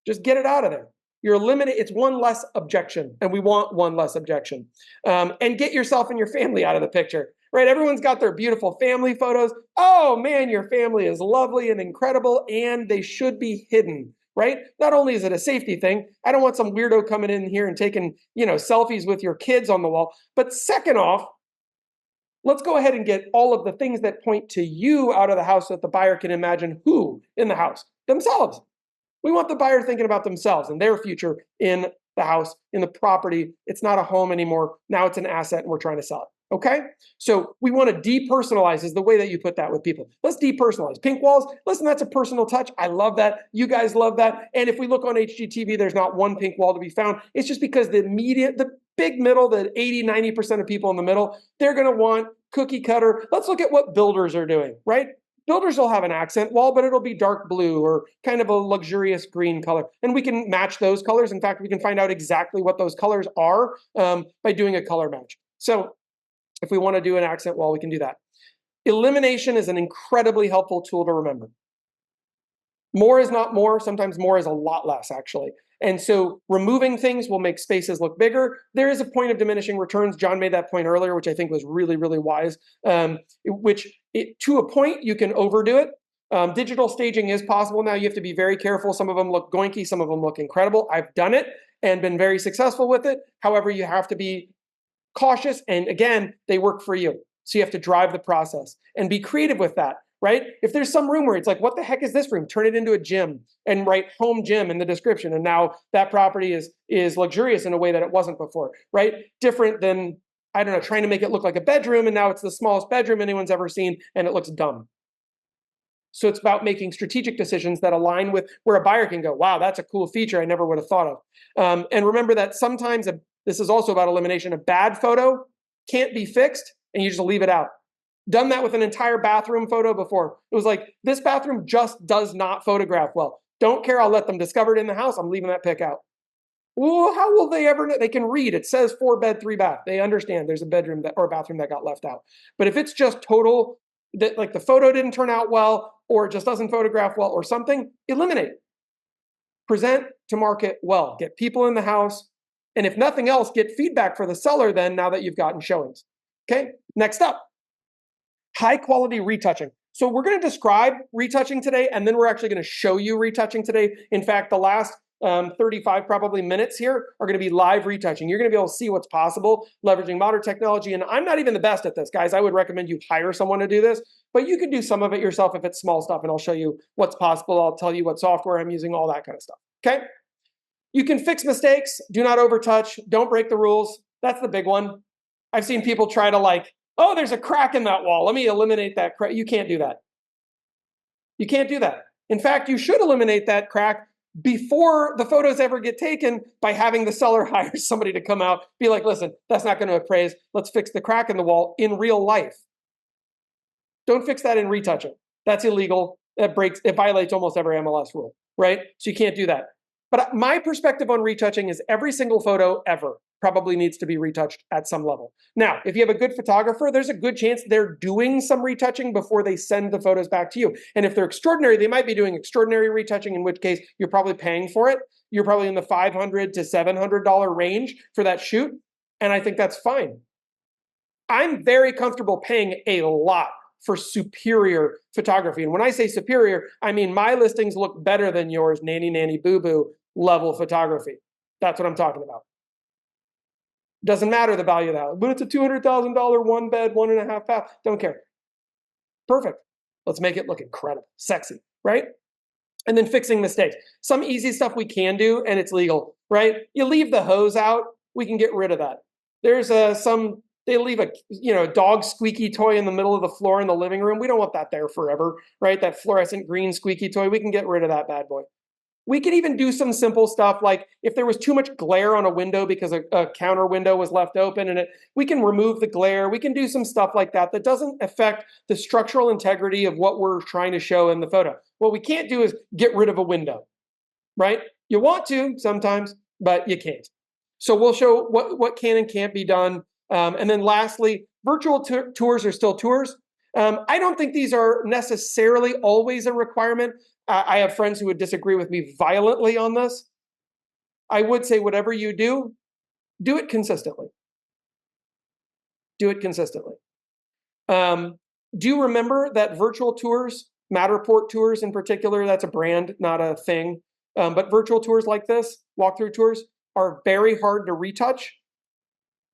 Just get it out of there. You're limited. It's one less objection, and we want one less objection. And get yourself and your family out of the picture, right? Everyone's got their beautiful family photos. Oh man, your family is lovely and incredible, and they should be hidden, right? Not only is it a safety thing, I don't want some weirdo coming in here and taking, selfies with your kids on the wall. But second off, let's go ahead and get all of the things that point to you out of the house so that the buyer can imagine who in the house? Themselves. We want the buyer thinking about themselves and their future in the house, in the property. It's not a home anymore. Now it's an asset, and we're trying to sell it. Okay, so we want to depersonalize is the way that you put that with people. Let's depersonalize. Pink walls, listen, that's a personal touch. I love that. You guys love that. And if we look on HGTV, there's not one pink wall to be found. It's just because the big middle, the 80, 90% of people in the middle, they're going to want cookie cutter. Let's look at what builders are doing, right? Builders will have an accent wall, but it'll be dark blue or kind of a luxurious green color. And we can match those colors. In fact, we can find out exactly what those colors are by doing a color match. So if we want to do an accent wall, we can do that. Elimination is an incredibly helpful tool to remember. More is not more. Sometimes more is a lot less, actually. And so removing things will make spaces look bigger. There is a point of diminishing returns. John made that point earlier, which I think was really, really wise, to a point, you can overdo it. Digital staging is possible now. You have to be very careful. Some of them look goinky. Some of them look incredible. I've done it and been very successful with it. However, you have to be cautious, and again, they work for you. So you have to drive the process and be creative with that, right? If there's some room where it's like, what the heck is this room? Turn it into a gym and write home gym in the description. And now that property is luxurious in a way that it wasn't before, right? Different than, I don't know, trying to make it look like a bedroom, and now it's the smallest bedroom anyone's ever seen and it looks dumb. So it's about making strategic decisions that align with where a buyer can go, wow, that's a cool feature I never would have thought of. And remember that sometimes this is also about elimination. A bad photo can't be fixed, and you just leave it out. Done that with an entire bathroom photo before. It was like, this bathroom just does not photograph well. Don't care, I'll let them discover it in the house. I'm leaving that pic out. Well, how will they ever know? They can read. It says 4 bed, 3 bath. They understand there's a bedroom or a bathroom that got left out. But if it's just total, that like the photo didn't turn out well, or it just doesn't photograph well or something, eliminate. Present to market well. Get people in the house. And if nothing else, get feedback for the seller then now that you've gotten showings. Okay, next up, high quality retouching. So we're going to describe retouching today, and then we're actually going to show you retouching today. In fact, the last 35 probably minutes here are going to be live retouching. You're going to be able to see what's possible leveraging modern technology. And I'm not even the best at this, guys. I would recommend you hire someone to do this, but you can do some of it yourself if it's small stuff, and I'll show you what's possible. I'll tell you what software I'm using, all that kind of stuff. Okay. You can fix mistakes. Do not overtouch. Don't break the rules. That's the big one. I've seen people try to like, oh, there's a crack in that wall. Let me eliminate that crack. You can't do that. You can't do that. In fact, you should eliminate that crack before the photos ever get taken by having the seller hire somebody to come out, be like, listen, that's not going to appraise. Let's fix the crack in the wall in real life. Don't fix that in retouching. That's illegal. It violates almost every MLS rule, right? So you can't do that. But my perspective on retouching is every single photo ever probably needs to be retouched at some level. Now, if you have a good photographer, there's a good chance they're doing some retouching before they send the photos back to you. And if they're extraordinary, they might be doing extraordinary retouching, in which case you're probably paying for it. You're probably in the $500 to $700 range for that shoot. And I think that's fine. I'm very comfortable paying a lot for superior photography. And when I say superior, I mean my listings look better than yours, nanny boo-boo level photography. That's what I'm talking about. Doesn't matter the value of the house, but it's a $200,000 one bed, 1.5 bath. Don't care. Perfect. Let's make it look incredible, sexy, right? And then fixing mistakes. Some easy stuff we can do, and it's legal, right? You leave the hose out, we can get rid of that. There's they leave a dog squeaky toy in the middle of the floor in the living room. We don't want that there forever, right? That fluorescent green squeaky toy, we can get rid of that bad boy. We can even do some simple stuff like if there was too much glare on a window because a counter window was left open, and we can remove the glare. We can do some stuff like that that doesn't affect the structural integrity of what we're trying to show in the photo. What we can't do is get rid of a window, right? You want to sometimes, but you can't. So we'll show what can and can't be done. And then lastly, virtual tours are still tours. I don't think these are necessarily always a requirement. I have friends who would disagree with me violently on this. I would say whatever you do it consistently. Do it consistently. Do you remember that virtual tours, Matterport tours in particular, that's a brand, not a thing, but virtual tours like this, walkthrough tours, are very hard to retouch.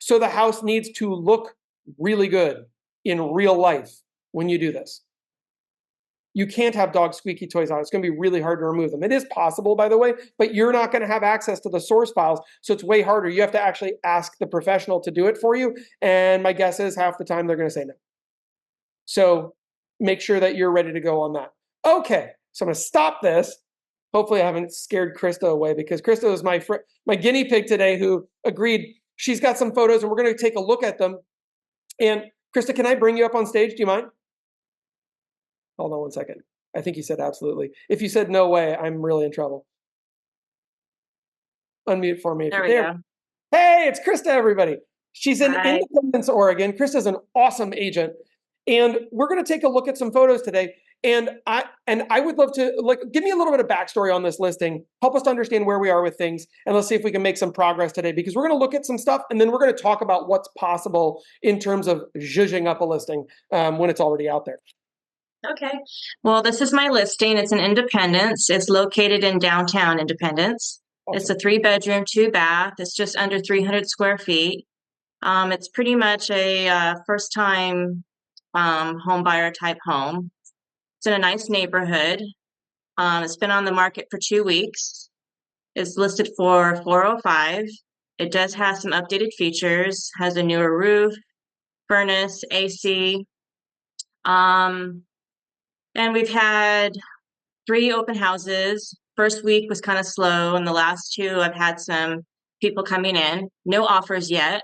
So the house needs to look really good in real life when you do this. you can't have dog squeaky toys on. It's going to be really hard to remove them. It is possible, by the way, but you're not going to have access to the source files, so it's way harder. You have to actually ask the professional to do it for you, and my guess is half the time they're going to say no. So make sure that you're ready to go on that. Okay, so I'm going to stop this. Hopefully I haven't scared Krista away, because Krista is my guinea pig today, who agreed. She's got some photos and we're going to take a look at them. And Krista, can I bring you up on stage? Do you mind? Hold on one second. I think you said absolutely. If you said no way, I'm really in trouble. Unmute for me. There we go. Hey, it's Krista, everybody. She's in Hi. Independence, Oregon. Krista's an awesome agent. And we're going to take a look at some photos today. And I would love to, give me a little bit of backstory on this listing. Help us to understand where we are with things. And let's see if we can make some progress today, because we're going to look at some stuff and then we're going to talk about what's possible in terms of zhuzhing up a listing when it's already out there. Okay. Well, this is my listing. It's in Independence. It's located in downtown Independence. Awesome. It's a 3-bedroom, 2-bath. It's just under 300 square feet. It's pretty much a first-time home buyer type home. It's in a nice neighborhood. It's been on the market for 2 weeks. It's listed for $405,000. It does have some updated features. Has a newer roof, furnace, AC. And we've had 3 open houses. First week was kind of slow, and the last 2 I've had some people coming in. No offers yet.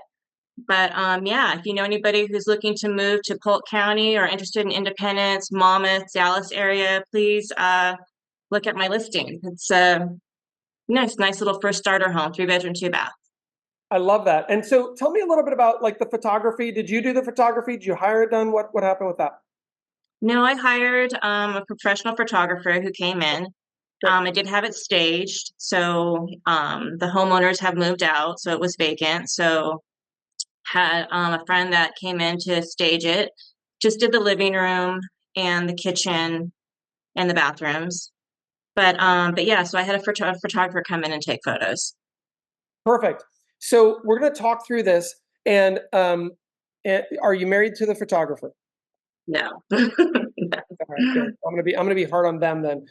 But yeah, if you know anybody who's looking to move to Polk County or interested in Independence, Monmouth, Dallas area, please look at my listing. It's a nice little first starter home, 3-bedroom, 2-bath. I love that. And so tell me a little bit about the photography. Did you do the photography? Did you hire it done? What happened with that? No, I hired a professional photographer who came in. I did have it staged. So the homeowners have moved out, so it was vacant. So had a friend that came in to stage it, just did the living room and the kitchen and the bathrooms. But yeah, so I had a photographer come in and take photos. Perfect. So we're going to talk through this. And are you married to the photographer? No. All right, good. I'm gonna be hard on them then.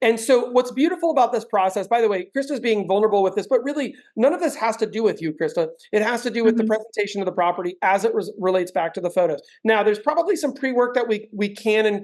And so what's beautiful about this process, by the way, Krista's being vulnerable with this, but really none of this has to do with you, Krista. It has to do with the presentation of the property as it relates back to the photos. Now, there's probably some pre-work that we can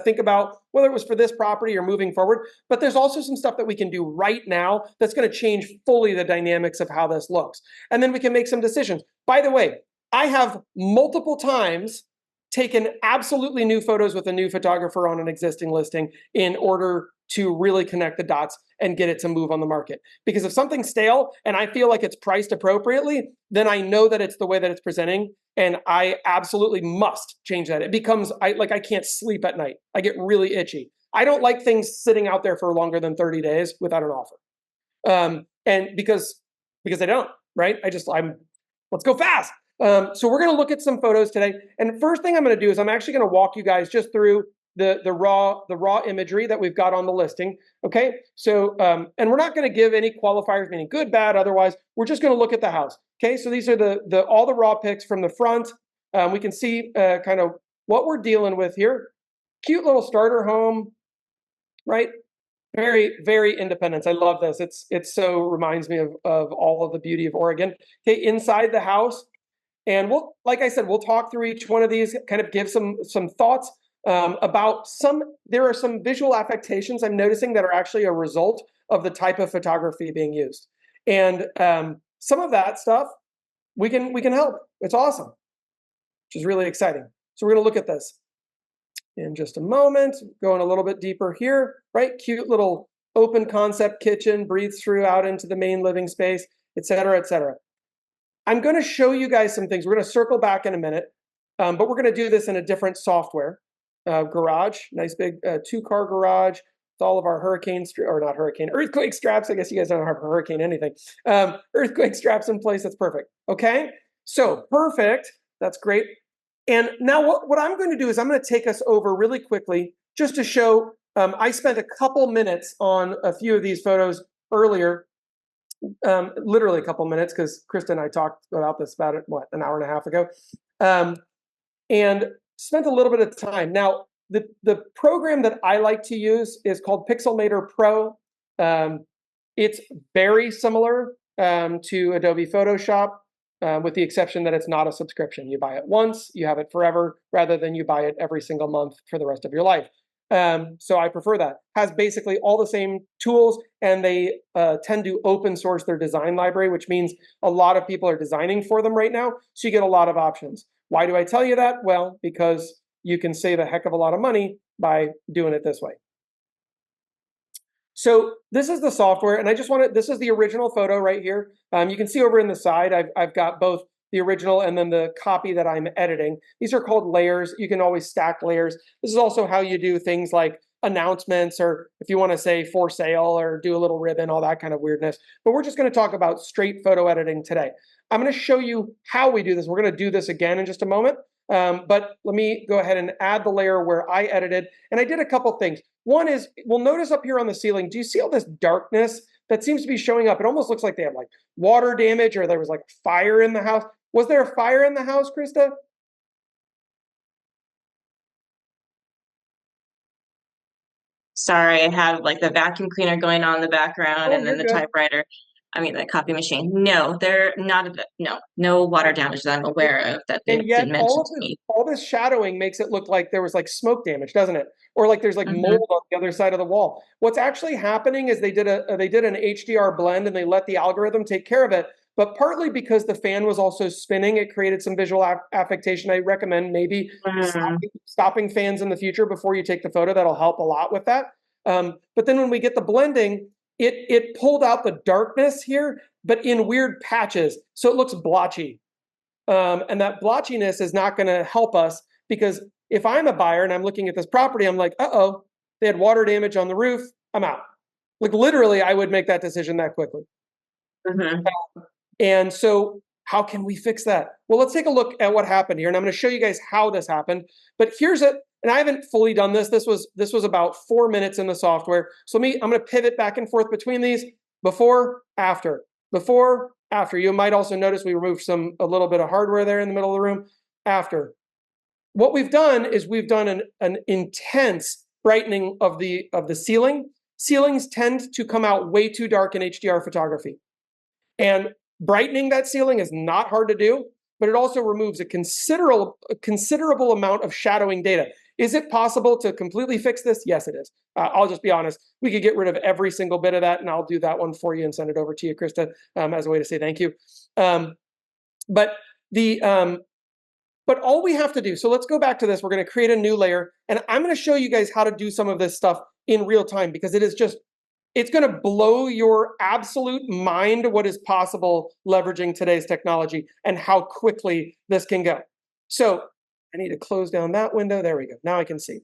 think about, whether it was for this property or moving forward, but there's also some stuff that we can do right now that's going to change fully the dynamics of how this looks. And then we can make some decisions. By the way, I have multiple times taken absolutely new photos with a new photographer on an existing listing in order to really connect the dots and get it to move on the market. Because if something's stale and I feel like it's priced appropriately, then I know that it's the way that it's presenting, and I absolutely must change that. It becomes, I can't sleep at night. I get really itchy. I don't like things sitting out there for longer than 30 days without an offer. And because I don't, right? Let's go fast. So we're going to look at some photos today. And first thing I'm going to do is I'm actually going to walk you guys just through the raw imagery that we've got on the listing. Okay. So, and we're not going to give any qualifiers, meaning good, bad, otherwise. We're just going to look at the house. Okay. So these are all the raw pics from the front. We can see kind of what we're dealing with here. Cute little starter home, right? Very, very Independence. I love this. It so reminds me of all of the beauty of Oregon. Okay. Inside the house. And like I said, we'll talk through each one of these, kind of give some thoughts about there are some visual affectations I'm noticing that are actually a result of the type of photography being used. And some of that stuff we can help. It's awesome, which is really exciting. So we're going to look at this in just a moment, going a little bit deeper here, right? Cute little open concept kitchen, breathes through out into the main living space, et cetera, et cetera. I'm going to show you guys some things. We're going to circle back in a minute, but we're going to do this in a different software. Garage, nice big 2-car garage with all of our earthquake straps. I guess you guys don't have hurricane anything. Earthquake straps in place. That's perfect. Okay, so perfect. That's great. And now what I'm going to do is I'm going to take us over really quickly just to show. I spent a couple minutes on a few of these photos earlier. Literally a couple minutes, because Krista and I talked about this an hour and a half ago, and spent a little bit of time. Now, the program that I like to use is called Pixelmator Pro. It's very similar to Adobe Photoshop, with the exception that it's not a subscription. You buy it once, you have it forever, rather than you buy it every single month for the rest of your life. So I prefer that. Has basically all the same tools, and they tend to open source their design library, which means a lot of people are designing for them right now. So you get a lot of options. Why do I tell you that? Well, because you can save a heck of a lot of money by doing it this way. So this is the software, and I just wanted, this is the original photo right here. You can see over in the side, I've got both the original and then the copy that I'm editing. These are called layers. You can always stack layers. This is also how you do things like announcements, or if you want to say for sale or do a little ribbon, all that kind of weirdness. But we're just going to talk about straight photo editing today. I'm going to show you how we do this. We're going to do this again in just a moment. But let me go ahead and add the layer where I edited. And I did a couple things. One is, we'll notice up here on the ceiling, do you see all this darkness that seems to be showing up? It almost looks like they have like water damage, or there was like fire in the house. Was there a fire in the house, Krista? Sorry, I have like the vacuum cleaner going on in the background, Oh, and then you're the good. typewriter. I mean, the copy machine. No, they're not. No water damage that I'm aware of that they And yet didn't mention to me. all this shadowing makes it look like there was like smoke damage, doesn't it? Or like there's like Mhm. mold on the other side of the wall. What's actually happening is they did an HDR blend, and they let the algorithm take care of it. But partly because the fan was also spinning, it created some visual affectation. I recommend maybe Mm. stopping fans in the future before you take the photo. That'll help a lot with that. But then when we get the blending, it pulled out the darkness here, but in weird patches, so it looks blotchy. And that blotchiness is not going to help us, because if I'm a buyer and I'm looking at this property, I'm like, uh-oh, they had water damage on the roof, I'm out. Like literally, I would make that decision that quickly. Mhm. And so how can we fix that? Well, let's take a look at what happened here, and I'm going to show you guys how this happened. But here's it, and I haven't fully done this. This was about 4 minutes in the software. So I'm going to pivot back and forth between these: before, after, before, after. You might also notice we removed a little bit of hardware there in the middle of the room. After. What we've done is we've done an intense brightening of the ceiling. Ceilings tend to come out way too dark in HDR photography. And brightening that ceiling is not hard to do, but it also removes a considerable amount of shadowing data. Is it possible to completely fix this? Yes, it is. I'll just be honest. We could get rid of every single bit of that, and I'll do that one for you and send it over to you, Krista, as a way to say thank you. But all we have to do, so let's go back to this. We're going to create a new layer, and I'm going to show you guys how to do some of this stuff in real time, because it's going to blow your absolute mind what is possible leveraging today's technology and how quickly this can go. So I need to close down that window. There we go. Now I can see.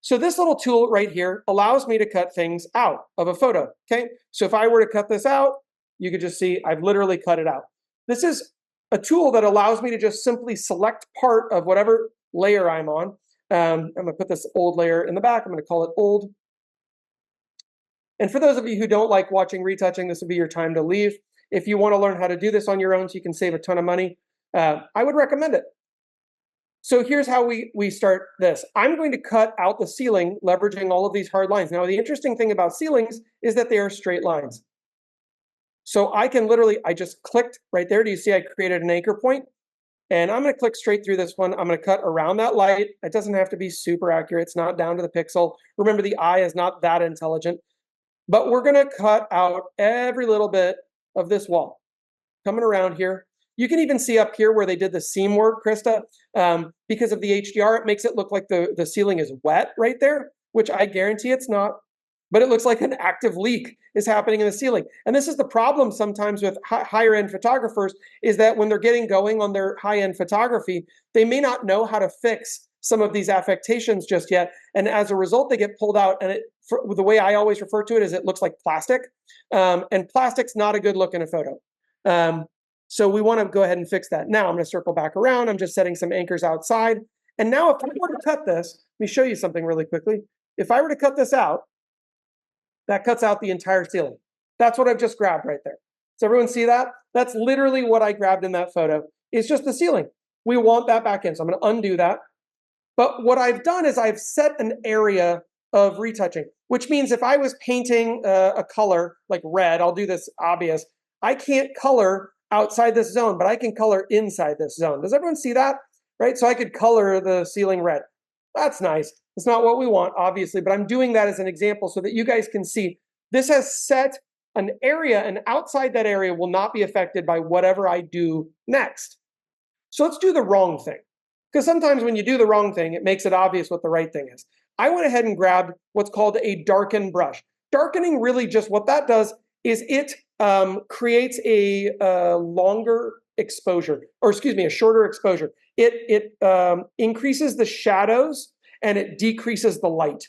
So this little tool right here allows me to cut things out of a photo. Okay. So if I were to cut this out, you could just see I've literally cut it out. This is a tool that allows me to just simply select part of whatever layer I'm on. I'm going to put this old layer in the back. I'm going to call it old. And for those of you who don't like watching retouching, this would be your time to leave. If you want to learn how to do this on your own so you can save a ton of money, I would recommend it. So here's how we start this. I'm going to cut out the ceiling, leveraging all of these hard lines. Now, the interesting thing about ceilings is that they are straight lines. So I can literally, I just clicked right there. Do you see I created an anchor point? And I'm going to click straight through this one. I'm going to cut around that light. It doesn't have to be super accurate. It's not down to the pixel. Remember, the eye is not that intelligent. But we're going to cut out every little bit of this wall. Coming around here. You can even see up here where they did the seam work, Krista. Because of the HDR, it makes it look like the ceiling is wet right there, which I guarantee it's not. But it looks like an active leak is happening in the ceiling. And this is the problem sometimes with higher end photographers, is that when they're getting going on their high end photography, they may not know how to fix some of these affectations just yet. And as a result, they get pulled out. And the way I always refer to it is it looks like plastic. And plastic's not a good look in a photo. So we want to go ahead and fix that. Now I'm going to circle back around. I'm just setting some anchors outside. And now if I were to cut this, let me show you something really quickly. If I were to cut this out, that cuts out the entire ceiling. That's what I've just grabbed right there. Does everyone see that? That's literally what I grabbed in that photo. It's just the ceiling. We want that back in. So I'm going to undo that. But what I've done is I've set an area of retouching, which means if I was painting a color like red, I'll do this obvious. I can't color outside this zone, but I can color inside this zone. Does everyone see that? Right? So I could color the ceiling red. That's nice. It's not what we want, obviously, but I'm doing that as an example so that you guys can see this has set an area, and outside that area will not be affected by whatever I do next. So let's do the wrong thing. Because sometimes when you do the wrong thing, it makes it obvious what the right thing is. I went ahead and grabbed what's called a darken brush. Darkening really just what that does is it creates a longer exposure, or excuse me, a shorter exposure. It increases the shadows and it decreases the light.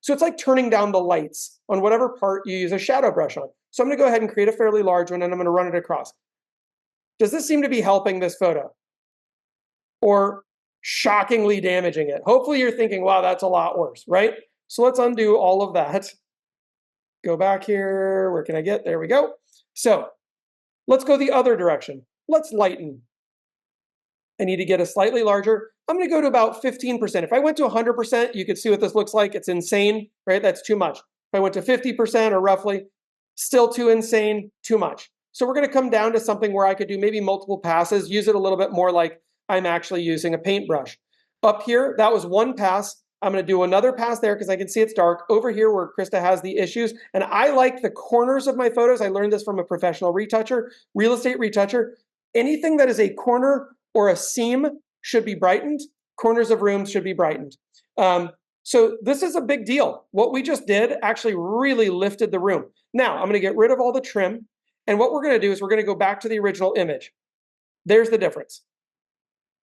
So it's like turning down the lights on whatever part you use a shadow brush on. So I'm going to go ahead and create a fairly large one and I'm going to run it across. Does this seem to be helping this photo? Or shockingly damaging it? Hopefully you're thinking, wow, that's a lot worse, right? So let's undo all of that. Go back here. Where can I get? There we go. So let's go the other direction. Let's lighten. I need to get a slightly larger. I'm going to go to about 15%. If I went to 100%, you could see what this looks like. It's insane, right? That's too much. If I went to 50% or roughly, still too insane, too much. So we're going to come down to something where I could do maybe multiple passes, use it a little bit more like I'm actually using a paintbrush. Up here, that was one pass. I'm going to do another pass there because I can see it's dark. Over here where Krista has the issues, and I like the corners of my photos. I learned this from a professional retoucher, real estate retoucher. Anything that is a corner or a seam should be brightened. Corners of rooms should be brightened. So this is a big deal. What we just did actually really lifted the room. Now I'm going to get rid of all the trim. And what we're going to do is we're going to go back to the original image. There's the difference.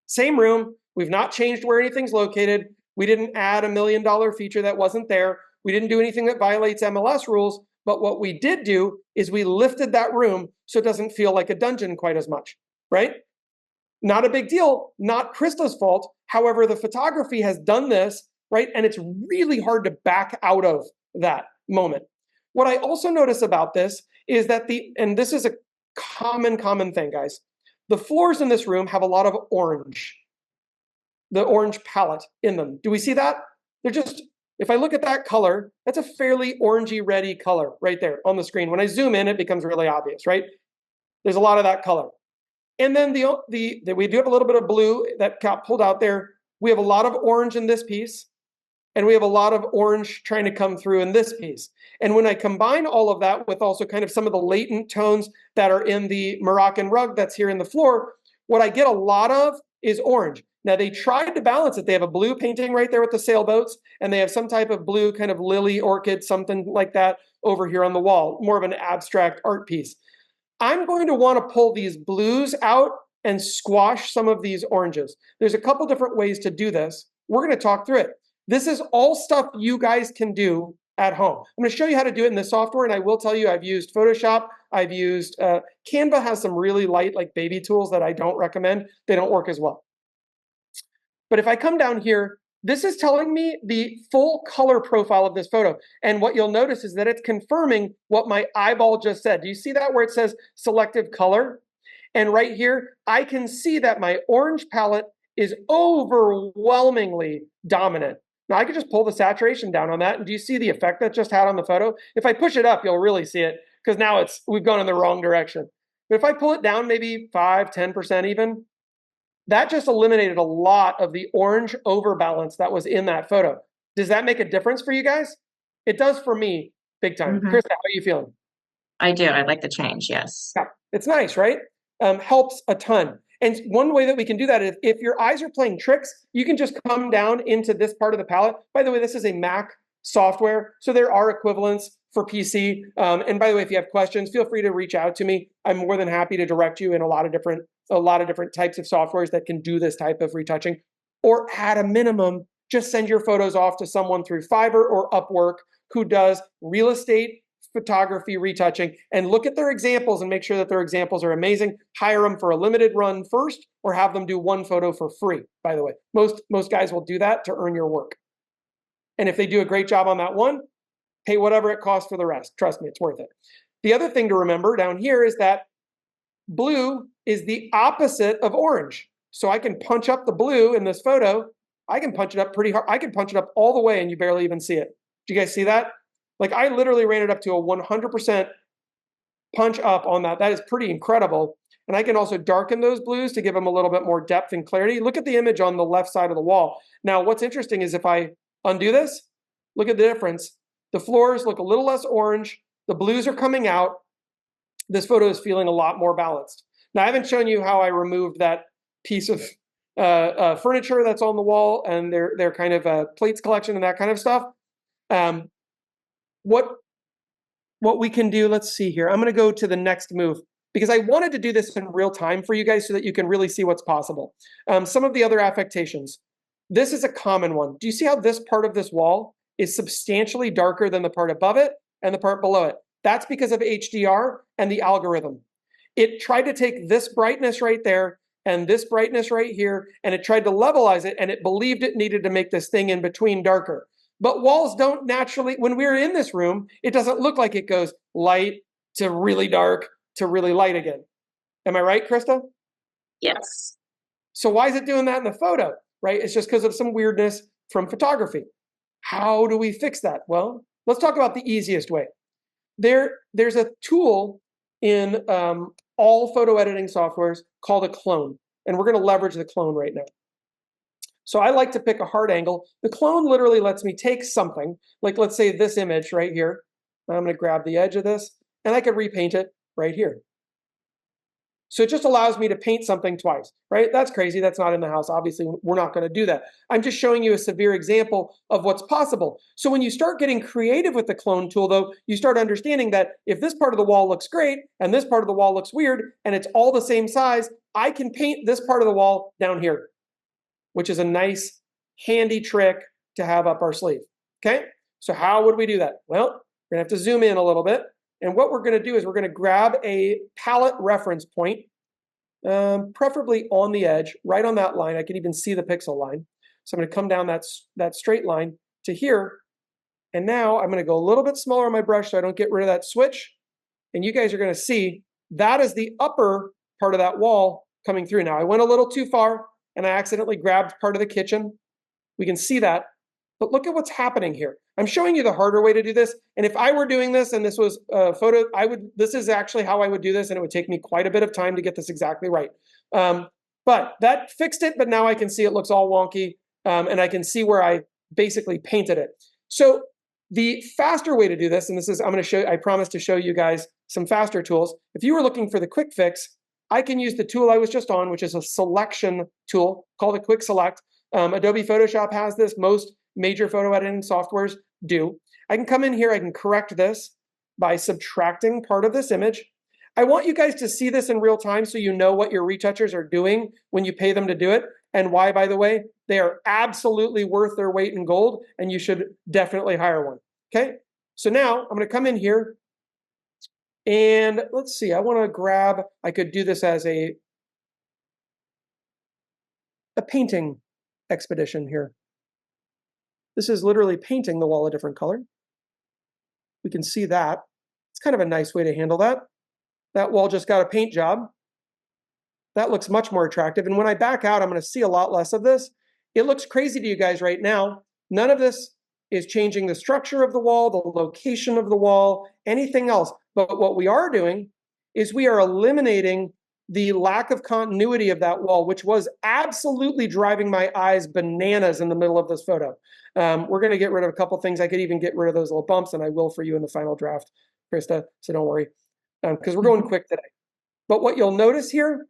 Same room. We've not changed where anything's located. We didn't add $1 million feature that wasn't there. We didn't do anything that violates MLS rules. But what we did do is we lifted that room so it doesn't feel like a dungeon quite as much, right? Not a big deal, not Krista's fault. However, the photography has done this, right? And it's really hard to back out of that moment. What I also notice about this is that and this is a common thing, guys. The floors in this room have a lot of orange, the orange palette in them. Do we see that? They're just, if I look at that color, that's a fairly orangey reddy color right there on the screen. When I zoom in, it becomes really obvious, right? There's a lot of that color. And then we do have a little bit of blue that got pulled out there. We have a lot of orange in this piece, and we have a lot of orange trying to come through in this piece. And when I combine all of that with also kind of some of the latent tones that are in the Moroccan rug that's here in the floor, what I get a lot of is orange. Now they tried to balance it. They have a blue painting right there with the sailboats, and they have some type of blue kind of lily orchid, something like that over here on the wall, more of an abstract art piece. I'm going to want to pull these blues out and squash some of these oranges. There's a couple different ways to do this. We're going to talk through it. This is all stuff you guys can do at home. I'm going to show you how to do it in the software, and I will tell you I've used Photoshop. I've used Canva has some really light like baby tools that I don't recommend. They don't work as well. But if I come down here, this is telling me the full color profile of this photo. And what you'll notice is that it's confirming what my eyeball just said. Do you see that where it says selective color? And right here, I can see that my orange palette is overwhelmingly dominant. Now I could just pull the saturation down on that. And do you see the effect that just had on the photo? If I push it up, you'll really see it because now we've gone in the wrong direction. But if I pull it down maybe 5, 10% even, that just eliminated a lot of the orange overbalance that was in that photo. Does that make a difference for you guys? It does for me, big time. Mm-hmm. Krista, how are you feeling? I do. I like the change, yes. Yeah, it's nice, right? Helps a ton. And one way that we can do that is if your eyes are playing tricks, you can just come down into this part of the palette. By the way, this is a Mac software, so there are equivalents for PC. And by the way, if you have questions, feel free to reach out to me. I'm more than happy to direct you in a lot of different types of softwares that can do this type of retouching. Or at a minimum, just send your photos off to someone through Fiverr or Upwork who does real estate photography retouching, and look at their examples and make sure that their examples are amazing. Hire them for a limited run first, or have them do one photo for free, by the way. Most guys will do that to earn your work. And if they do a great job on that one, pay whatever it costs for the rest. Trust me, it's worth it. The other thing to remember down here is that blue is the opposite of orange. So I can punch up the blue in this photo, I can punch it up pretty hard. I can punch it up all the way and you barely even see it. Do you guys see that? Like I literally ran it up to a 100% punch up on that. That is pretty incredible. And I can also darken those blues to give them a little bit more depth and clarity. Look at the image on the left side of the wall. Now, what's interesting is if I undo this, look at the difference. The floors look a little less orange. The blues are coming out. This photo is feeling a lot more balanced. Now, I haven't shown you how I removed that piece of furniture that's on the wall and their kind of plates collection and that kind of stuff. What we can do, let's see here. I'm going to go to the next move because I wanted to do this in real time for you guys so that you can really see what's possible. Some of the other affectations. This is a common one. Do you see how this part of this wall is substantially darker than the part above it and the part below it? That's because of HDR and the algorithm. It tried to take this brightness right there and this brightness right here, and it tried to levelize it, and it believed it needed to make this thing in between darker. But walls don't naturally, when we're in this room, it doesn't look like it goes light to really dark to really light again. Am I right, Krista? Yes. So why is it doing that in the photo, right? It's just because of some weirdness from photography. How do we fix that? Well, let's talk about the easiest way. There's a tool in all photo editing softwares called a clone, and we're going to leverage the clone right now. So I like to pick a hard angle. The clone literally lets me take something, like let's say this image right here. I'm going to grab the edge of this, and I could repaint it right here. So it just allows me to paint something twice, right? That's crazy. That's not in the house. Obviously, we're not going to do that. I'm just showing you a severe example of what's possible. So when you start getting creative with the clone tool, though, you start understanding that if this part of the wall looks great and this part of the wall looks weird and it's all the same size, I can paint this part of the wall down here, which is a nice, handy trick to have up our sleeve, okay? So how would we do that? Well, we're gonna have to zoom in a little bit. And what we're gonna do is we're gonna grab a palette reference point, preferably on the edge, right on that line. I can even see the pixel line. So I'm gonna come down that straight line to here. And now I'm gonna go a little bit smaller on my brush so I don't get rid of that switch. And you guys are gonna see that is the upper part of that wall coming through. Now I went a little too far and I accidentally grabbed part of the kitchen. We can see that. But look at what's happening here. I'm showing you the harder way to do this. And if I were doing this and this was a photo, this is actually how I would do this, and it would take me quite a bit of time to get this exactly right. But that fixed it, but now I can see it looks all wonky, and I can see where I basically painted it. So the faster way to do this, and this is, I promise to show you guys some faster tools. If you were looking for the quick fix, I can use the tool I was just on, which is a selection tool called a quick select. Adobe Photoshop has this. Most major photo editing softwares do. I can come in here, I can correct this by subtracting part of this image. I want you guys to see this in real time so you know what your retouchers are doing when you pay them to do it, and why, by the way, they are absolutely worth their weight in gold, and you should definitely hire one, okay? So now I'm gonna come in here, and let's see, I could do this as a painting expedition here. This is literally painting the wall a different color. We can see that. It's kind of a nice way to handle that. That wall just got a paint job. That looks much more attractive. And when I back out, I'm going to see a lot less of this. It looks crazy to you guys right now. None of this is changing the structure of the wall, the location of the wall, anything else. But what we are doing is we are eliminating the lack of continuity of that wall, which was absolutely driving my eyes bananas in the middle of this photo. We're going to get rid of a couple things. I could even get rid of those little bumps, and I will for you in the final draft, Krista, so don't worry, because we're going quick today. But what you'll notice here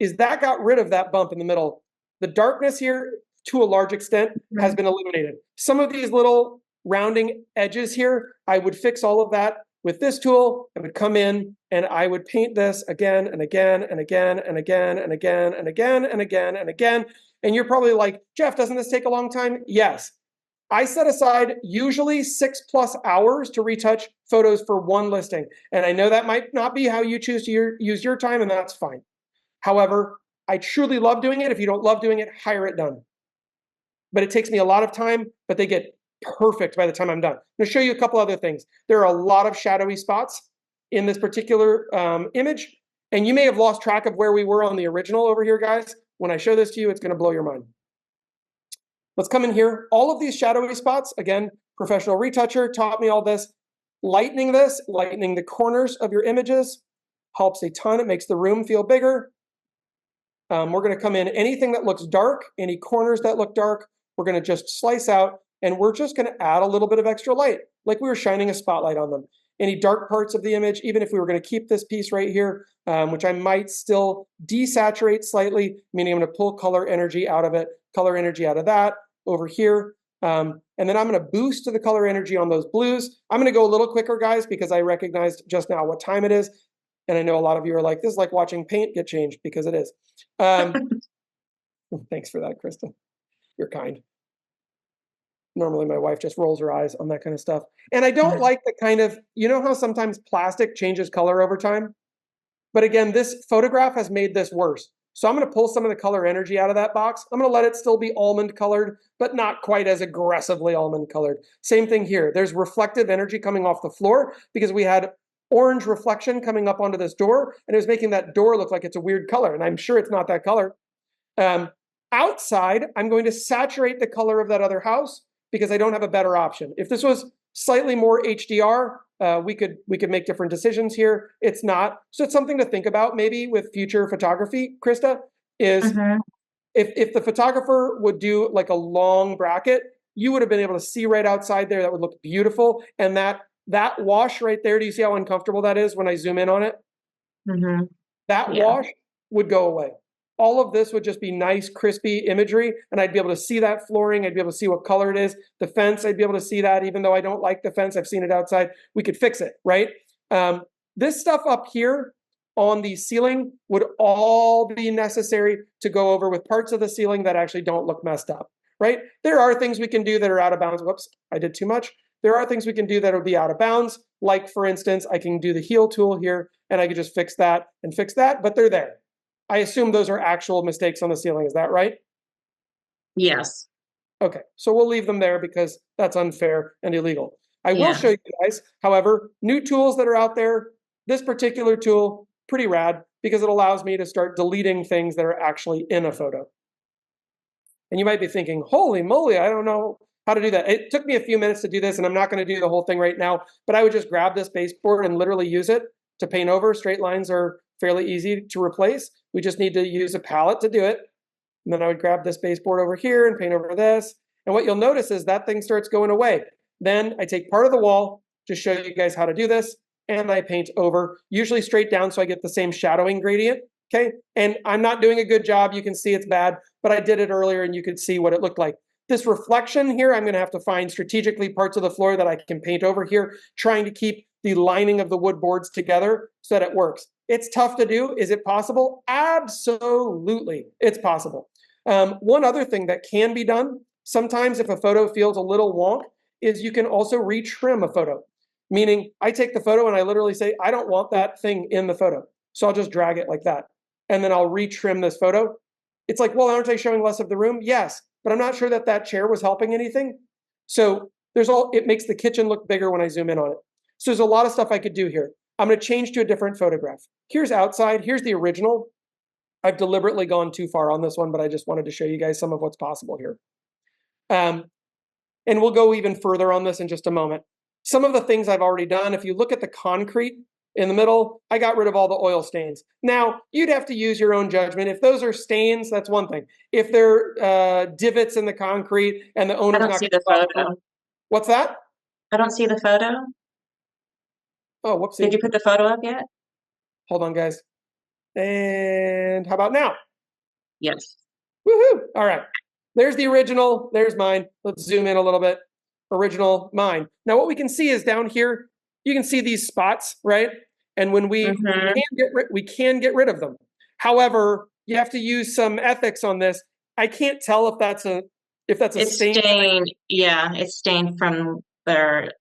is that got rid of that bump in the middle. The darkness here, to a large extent, has been eliminated. Some of these little rounding edges here, I would fix all of that with this tool. I would come in and I would paint this again and again and again and again and again and again and again and again. And you're probably like, Jeff, doesn't this take a long time? Yes. I set aside usually 6+ hours to retouch photos for one listing. And I know that might not be how you choose to use your time, and that's fine. However, I truly love doing it. If you don't love doing it, hire it done. But it takes me a lot of time, but they get perfect by the time I'm done. I'm going to show you a couple other things. There are a lot of shadowy spots in this particular image, and you may have lost track of where we were on the original over here, guys. When I show this to you, it's going to blow your mind. Let's come in here. All of these shadowy spots, again, professional retoucher taught me all this. Lightening the corners of your images helps a ton. It makes the room feel bigger. We're going to come in anything that looks dark, any corners that look dark, we're going to just slice out, and we're just going to add a little bit of extra light, like we were shining a spotlight on them. Any dark parts of the image, even if we were going to keep this piece right here, which I might still desaturate slightly, meaning I'm going to pull color energy out of it, color energy out of that over here. And then I'm going to boost the color energy on those blues. I'm going to go a little quicker, guys, because I recognized just now what time it is. And I know a lot of you are like, this is like watching paint get changed, because it is. Thanks for that, Krista. You're kind. Normally my wife just rolls her eyes on that kind of stuff. And I don't like the kind of, you know how sometimes plastic changes color over time? But again, this photograph has made this worse. So I'm going to pull some of the color energy out of that box. I'm going to let it still be almond colored, but not quite as aggressively almond colored. Same thing here. There's reflective energy coming off the floor because we had orange reflection coming up onto this door, and it was making that door look like it's a weird color. And I'm sure it's not that color. Outside, I'm going to saturate the color of that other house because I don't have a better option. If this was slightly more HDR, we could make different decisions here. It's not. So it's something to think about maybe with future photography, Krista, is if the photographer would do like a long bracket, you would have been able to see right outside there. That would look beautiful. And that wash right there, do you see how uncomfortable that is when I zoom in on it? That wash would go away. All of this would just be nice, crispy imagery, and I'd be able to see that flooring. I'd be able to see what color it is. The fence, I'd be able to see that, even though I don't like the fence. I've seen it outside. We could fix it, right? This stuff up here on the ceiling would all be necessary to go over with parts of the ceiling that actually don't look messed up, right? There are things we can do that are out of bounds. Whoops, I did too much. There are things we can do that will be out of bounds. Like, for instance, I can do the heel tool here, and I could just fix that and fix that, but they're there. I assume those are actual mistakes on the ceiling. Is that right? Yes. Okay, so we'll leave them there because that's unfair and illegal. I will show you guys, however, new tools that are out there. This particular tool, pretty rad, because it allows me to start deleting things that are actually in a photo. And you might be thinking, holy moly, I don't know how to do that. It took me a few minutes to do this, and I'm not going to do the whole thing right now, but I would just grab this baseboard and literally use it to paint over. Straight lines are fairly easy to replace. We just need to use a palette to do it. And then I would grab this baseboard over here and paint over this. And what you'll notice is that thing starts going away. Then I take part of the wall, just show you guys how to do this, and I paint over, usually straight down so I get the same shadowing gradient, okay? And I'm not doing a good job. You can see it's bad, but I did it earlier and you could see what it looked like. This reflection here, I'm gonna have to find strategically parts of the floor that I can paint over here, trying to keep the lining of the wood boards together so that it works. It's tough to do. Is it possible? Absolutely, it's possible. One other thing that can be done, sometimes if a photo feels a little wonk, is you can also retrim a photo. Meaning, I take the photo and I literally say, I don't want that thing in the photo. So I'll just drag it like that. And then I'll retrim this photo. It's like, well, aren't I showing less of the room? Yes, but I'm not sure that that chair was helping anything. So it makes the kitchen look bigger when I zoom in on it. So there's a lot of stuff I could do here. I'm going to change to a different photograph. Here's outside. Here's the original. I've deliberately gone too far on this one, but I just wanted to show you guys some of what's possible here. And we'll go even further on this in just a moment. Some of the things I've already done, if you look at the concrete in the middle, I got rid of all the oil stains. Now, you'd have to use your own judgment. If those are stains, that's one thing. If they're divots in the concrete and the owner's I don't not see the photo. What's that? I don't see the photo. Oh, whoopsie. Did you put the photo up yet? Hold on, guys. And how about now? Yes. Woohoo! All right. There's the original. There's mine. Let's zoom in a little bit. Original, mine. Now, what we can see is down here, you can see these spots, right? And when we can get rid of them. However, you have to use some ethics on this. I can't tell if that's a stain. Stained. Yeah, it's stained from their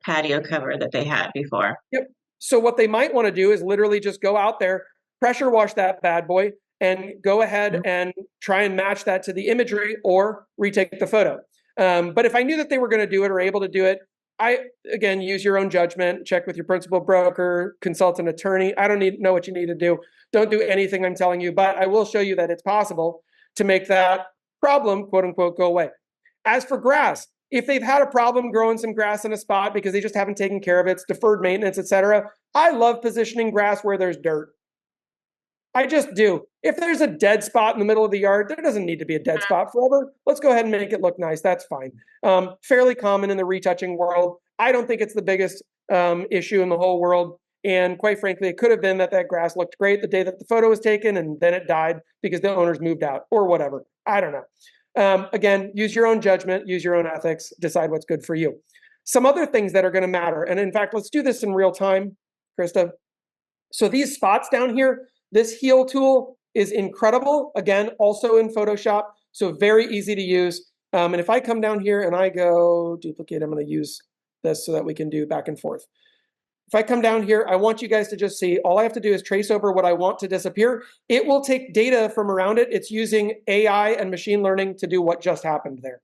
patio cover that they had before. Yep. So what they might want to do is literally just go out there, pressure wash that bad boy, and go ahead and try and match that to the imagery or retake the photo. But if I knew that they were going to do it or able to do it, again, use your own judgment, check with your principal broker, consult an attorney. I don't know what you need to do. Don't do anything I'm telling you, but I will show you that it's possible to make that problem, quote unquote, go away. As for grass, if they've had a problem growing some grass in a spot because they just haven't taken care of it, it's deferred maintenance, etc., I love positioning grass where there's dirt. I just do. If there's a dead spot in the middle of the yard, there doesn't need to be a dead spot forever. Let's go ahead and make it look nice. That's fine. Fairly common in the retouching world. I don't think it's the biggest issue in the whole world. And quite frankly, it could have been that that grass looked great the day that the photo was taken, and then it died because the owners moved out or whatever. I don't know. Again, use your own judgment, use your own ethics, decide what's good for you. Some other things that are going to matter. And in fact, let's do this in real time, Krista. So these spots down here, this heal tool is incredible. Again, also in Photoshop, so very easy to use. And if I come down here and I go duplicate, I'm going to use this so that we can do back and forth. If I come down here, I want you guys to just see, all I have to do is trace over what I want to disappear. It will take data from around it. It's using AI and machine learning to do what just happened there.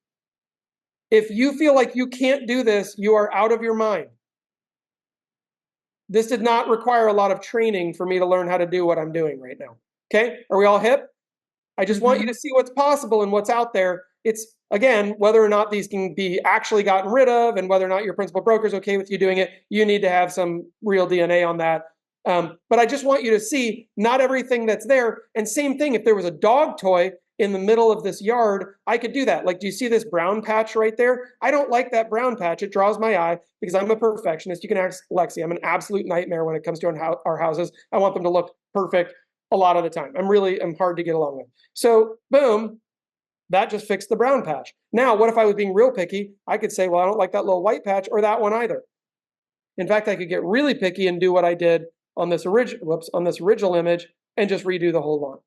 If you feel like you can't do this, you are out of your mind. This did not require a lot of training for me to learn how to do what I'm doing right now. Okay, are we all hip? I just want you to see what's possible and what's out there. It's, again, whether or not these can be actually gotten rid of and whether or not your principal broker is okay with you doing it, you need to have some real DNA on that. But I just want you to see not everything that's there. And same thing, if there was a dog toy in the middle of this yard, I could do that. Like, do you see this brown patch right there? I don't like that brown patch. It draws my eye because I'm a perfectionist. You can ask Lexi. I'm an absolute nightmare when it comes to our houses. I want them to look perfect a lot of the time. I'm hard to get along with. So boom, that just fixed the brown patch. Now, what if I was being real picky? I could say, well, I don't like that little white patch or that one either. In fact, I could get really picky and do what I did on this original image and just redo the whole lawn.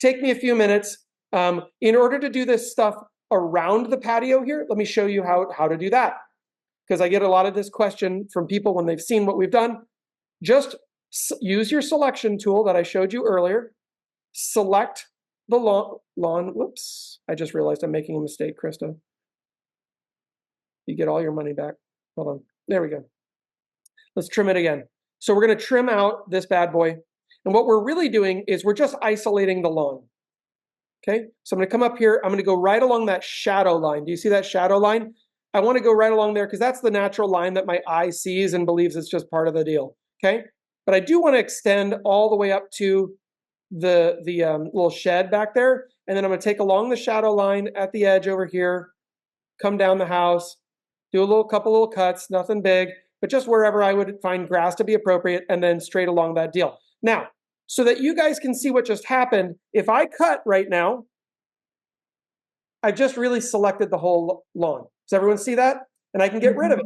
Take me a few minutes. In order to do this stuff around the patio here, let me show you how to do that. Because I get a lot of this question from people when they've seen what we've done. Just use your selection tool that I showed you earlier. Select the lawn. Whoops, I just realized I'm making a mistake, Krista. You get all your money back. Hold on, there we go. Let's trim it again. So we're gonna trim out this bad boy. And what we're really doing is we're just isolating the lawn. Okay, so I'm gonna come up here, I'm gonna go right along that shadow line. Do you see that shadow line? I wanna go right along there because that's the natural line that my eye sees and believes it's just part of the deal, okay? But I do wanna extend all the way up to the little shed back there. And then I'm gonna take along the shadow line at the edge over here, come down the house, do a couple little cuts, nothing big, but just wherever I would find grass to be appropriate, and then straight along that deal. Now, so that you guys can see what just happened, if I cut right now, I've just really selected the whole lawn. Does everyone see that? And I can get rid of it.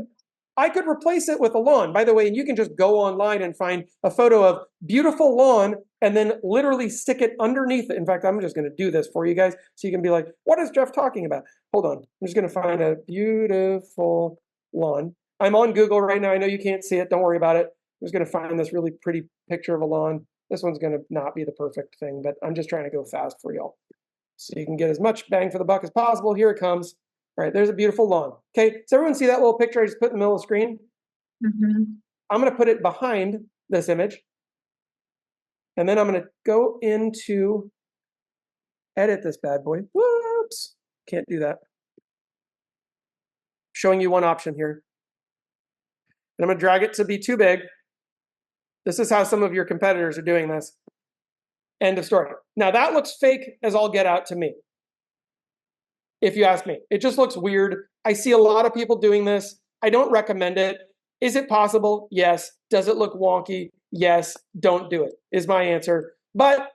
I could replace it with a lawn, by the way, and you can just go online and find a photo of beautiful lawn and then literally stick it underneath it. In fact, I'm just going to do this for you guys so you can be like, what is Jeff talking about? Hold on. I'm just going to find a beautiful lawn. I'm on Google right now. I know you can't see it. Don't worry about it. I'm just going to find this really pretty picture of a lawn. This one's going to not be the perfect thing, but I'm just trying to go fast for y'all so you can get as much bang for the buck as possible. Here it comes. All right, there's a beautiful lawn. Okay, does everyone see that little picture I just put in the middle of the screen? I'm going to put it behind this image. And then I'm going to go into edit this bad boy. Whoops, can't do that. Showing you one option here. And I'm going to drag it to be too big. This is how some of your competitors are doing this. End of story. Now that looks fake as all get out to me. If you ask me, it just looks weird. I see a lot of people doing this. I don't recommend it. Is it possible? Yes. Does it look wonky? Yes. Don't do it, is my answer. But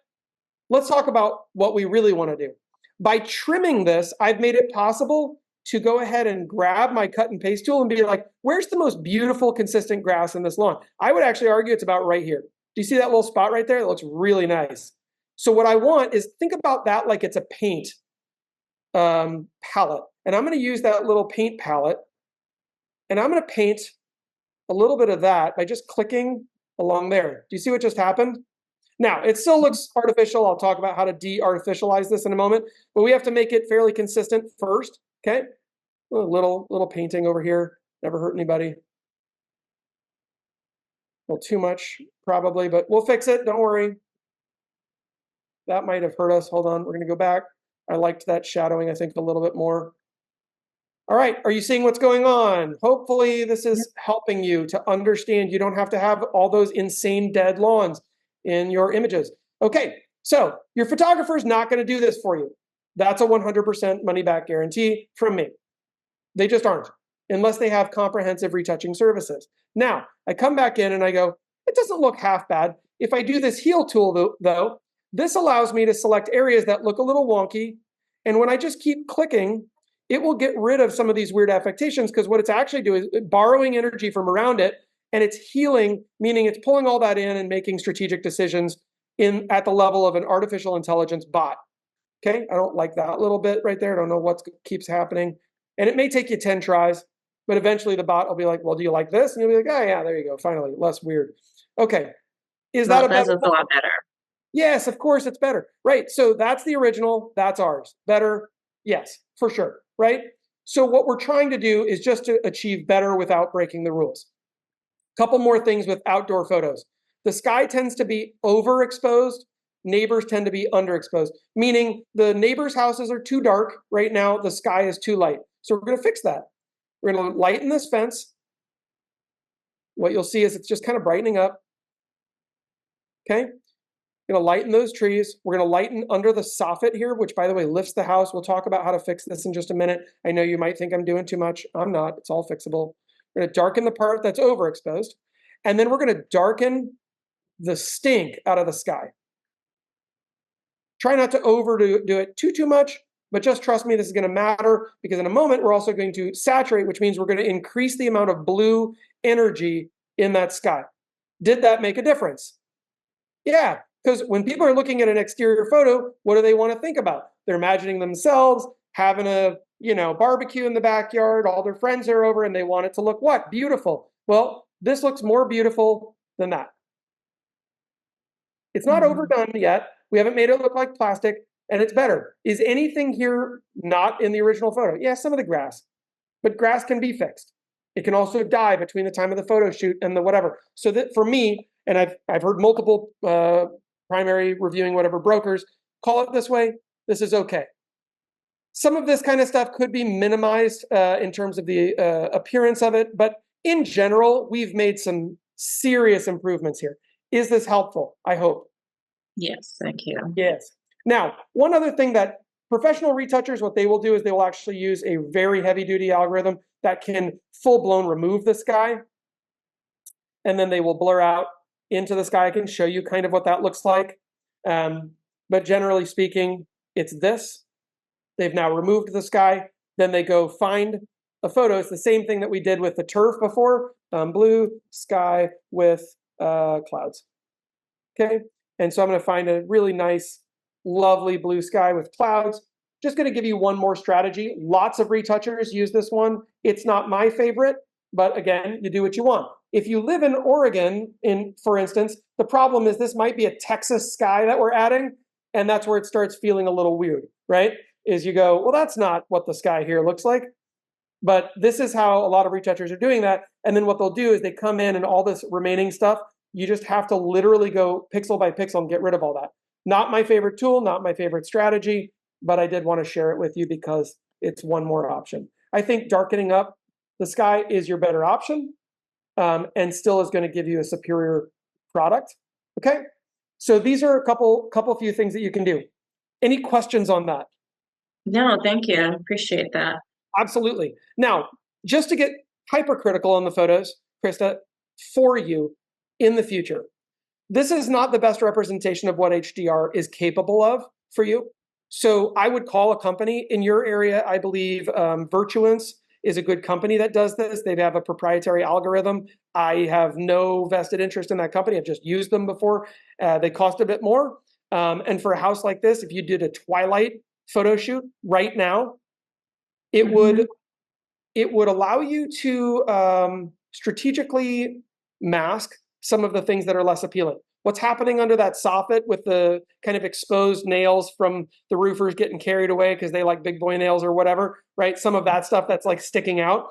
let's talk about what we really want to do. By trimming this, I've made it possible to go ahead and grab my cut and paste tool and be like, where's the most beautiful, consistent grass in this lawn? I would actually argue it's about right here. Do you see that little spot right there? That looks really nice. So what I want is think about that like it's a paint palette. And I'm going to use that little paint palette and I'm going to paint a little bit of that by just clicking along there. Do you see what just happened? Now, it still looks artificial. I'll talk about how to de-artificialize this in a moment, but we have to make it fairly consistent first, okay? A little painting over here, never hurt anybody. A little too much, probably, but we'll fix it, don't worry. That might have hurt us. Hold on, we're gonna go back. I liked that shadowing, I think, a little bit more. All right, are you seeing what's going on? Hopefully this is helping you to understand you don't have to have all those insane dead lawns in your images. Okay, so your photographer is not going to do this for you. That's a 100% money back guarantee from me. They just aren't, unless they have comprehensive retouching services. Now, I come back in and I go, it doesn't look half bad. If I do this heal tool though, this allows me to select areas that look a little wonky. And when I just keep clicking, it will get rid of some of these weird affectations, because what it's actually doing is borrowing energy from around it, and it's healing, meaning it's pulling all that in and making strategic decisions at the level of an artificial intelligence bot. Okay, I don't like that little bit right there. I don't know what keeps happening. And it may take you 10 tries, but eventually the bot will be like, well, do you like this? And you'll be like, oh yeah, there you go, finally, less weird. Okay, is that a better? That's a lot better. Yes, of course it's better. Right, so that's the original, that's ours. Better, yes, for sure, right? So what we're trying to do is just to achieve better without breaking the rules. Couple more things with outdoor photos. The sky tends to be overexposed. Neighbors tend to be underexposed, meaning the neighbors' houses are too dark. Right now, the sky is too light. So we're going to fix that. We're going to lighten this fence. What you'll see is it's just kind of brightening up. Okay. We're going to lighten those trees. We're going to lighten under the soffit here, which, by the way, lifts the house. We'll talk about how to fix this in just a minute. I know you might think I'm doing too much. I'm not. It's all fixable. We're going to darken the part that's overexposed. And then we're going to darken the stink out of the sky. Try not to overdo it too much, but just trust me, this is going to matter, because in a moment, we're also going to saturate, which means we're going to increase the amount of blue energy in that sky. Did that make a difference? Yeah, because when people are looking at an exterior photo, what do they want to think about? They're imagining themselves having a barbecue in the backyard, all their friends are over, and they want it to look what? Beautiful. Well, this looks more beautiful than that. It's not overdone yet. We haven't made it look like plastic, and it's better. Is anything here not in the original photo? Yeah, some of the grass, but grass can be fixed. It can also die between the time of the photo shoot and the whatever. So that for me, and I've heard multiple primary reviewing whatever brokers call it this way, this is okay. Some of this kind of stuff could be minimized in terms of the appearance of it, but in general, we've made some serious improvements here. Is this helpful? I hope. Yes, thank you. Yes. Now, one other thing that professional retouchers, what they will do is they will actually use a very heavy-duty algorithm that can full-blown remove the sky, and then they will blur out into the sky. I can show you kind of what that looks like. But generally speaking, it's this. They've now removed the sky. Then they go find a photo. It's the same thing that we did with the turf before. Blue sky with clouds. Okay. And so I'm going to find a really nice, lovely blue sky with clouds. Just going to give you one more strategy. Lots of retouchers use this one. It's not my favorite, but again, you do what you want. If you live in Oregon, for instance, the problem is this might be a Texas sky that we're adding, and that's where it starts feeling a little weird, right? Is you go, well, that's not what the sky here looks like. But this is how a lot of retouchers are doing that. And then what they'll do is they come in and all this remaining stuff, you just have to literally go pixel by pixel and get rid of all that. Not my favorite tool, not my favorite strategy, but I did want to share it with you because it's one more option. I think darkening up the sky is your better option, and still is going to give you a superior product. Okay, so these are a couple few things that you can do. Any questions on that? No, thank you. I appreciate that. Absolutely. Now, just to get hypercritical on the photos, Krista, for you in the future, this is not the best representation of what HDR is capable of for you. So I would call a company in your area. I believe Virtuance is a good company that does this. They have a proprietary algorithm. I have no vested interest in that company. I've just used them before. They cost a bit more. And for a house like this, if you did a twilight photo shoot right now, it would allow you to strategically mask some of the things that are less appealing. What's happening under that soffit with the kind of exposed nails from the roofers getting carried away because they like big boy nails or whatever, right? Some of that stuff that's like sticking out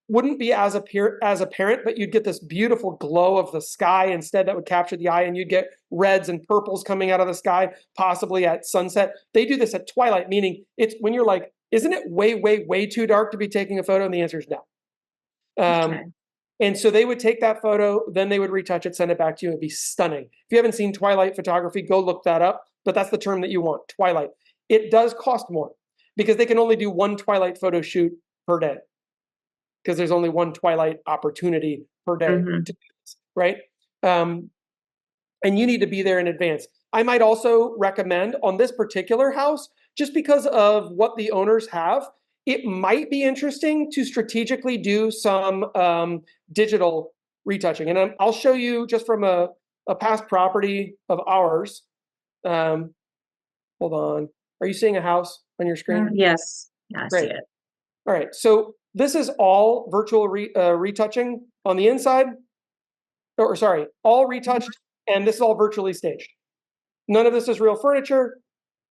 wouldn't be as apparent, but you'd get this beautiful glow of the sky instead that would capture the eye, and you'd get reds and purples coming out of the sky, possibly at sunset. They do this at twilight, meaning it's when you're like isn't it way, way, way too dark to be taking a photo? And the answer is no. Okay. And so they would take that photo, then they would retouch it, send it back to you. It'd be stunning. If you haven't seen twilight photography, go look that up. But that's the term that you want, twilight. It does cost more because they can only do one twilight photo shoot per day because there's only one twilight opportunity per day, to do this, right? And you need to be there in advance. I might also recommend on this particular house, just because of what the owners have, it might be interesting to strategically do some digital retouching. And I'll show you just from a past property of ours. Hold on. Are you seeing a house on your screen? Yes. Yeah, I see it. All right. So this is all virtual retouching on the inside. Or sorry, all retouched, and this is all virtually staged. None of this is real furniture.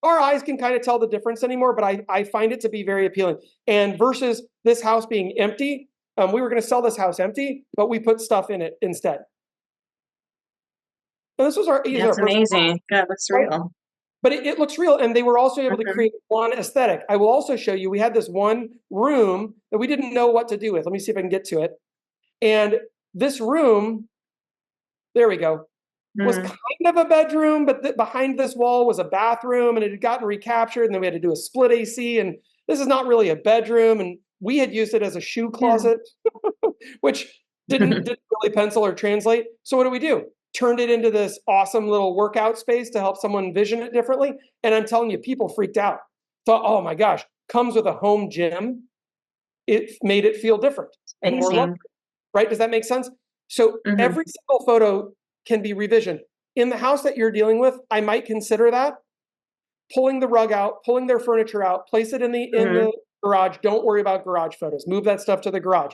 Our eyes can kind of tell the difference anymore, but I find it to be very appealing. And versus this house being empty, we were going to sell this house empty, but we put stuff in it instead. And this was That's amazing. Yeah, it looks real. But it looks real, and they were also able to create one aesthetic. I will also show you, we had this one room that we didn't know what to do with. Let me see if I can get to it. And this room, there we go, was kind of a bedroom, but behind this wall was a bathroom, and it had gotten recaptured, and then we had to do a split AC, and this is not really a bedroom, and we had used it as a shoe closet, which didn't really pencil or translate. So what do? Turned it into this awesome little workout space to help someone envision it differently. And I'm telling you, people freaked out. Thought, oh my gosh, comes with a home gym. It made it feel different and more luxury, right? Does that make sense? So every single photo can be revisioned. In the house that you're dealing with, I might consider that. Pulling the rug out, pulling their furniture out, place it in the garage. Don't worry about garage photos. Move that stuff to the garage.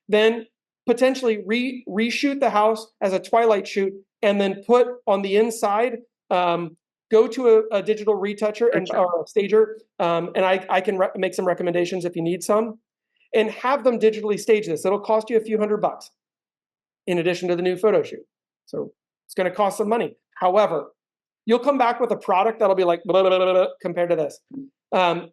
Then potentially reshoot the house as a twilight shoot, and then put on the inside, go to a digital retoucher or a stager, and I can make some recommendations if you need some, and have them digitally stage this. It'll cost you a few $100 in addition to the new photo shoot. So it's going to cost some money. However, you'll come back with a product that'll be like blah, blah, blah, blah, compared to this.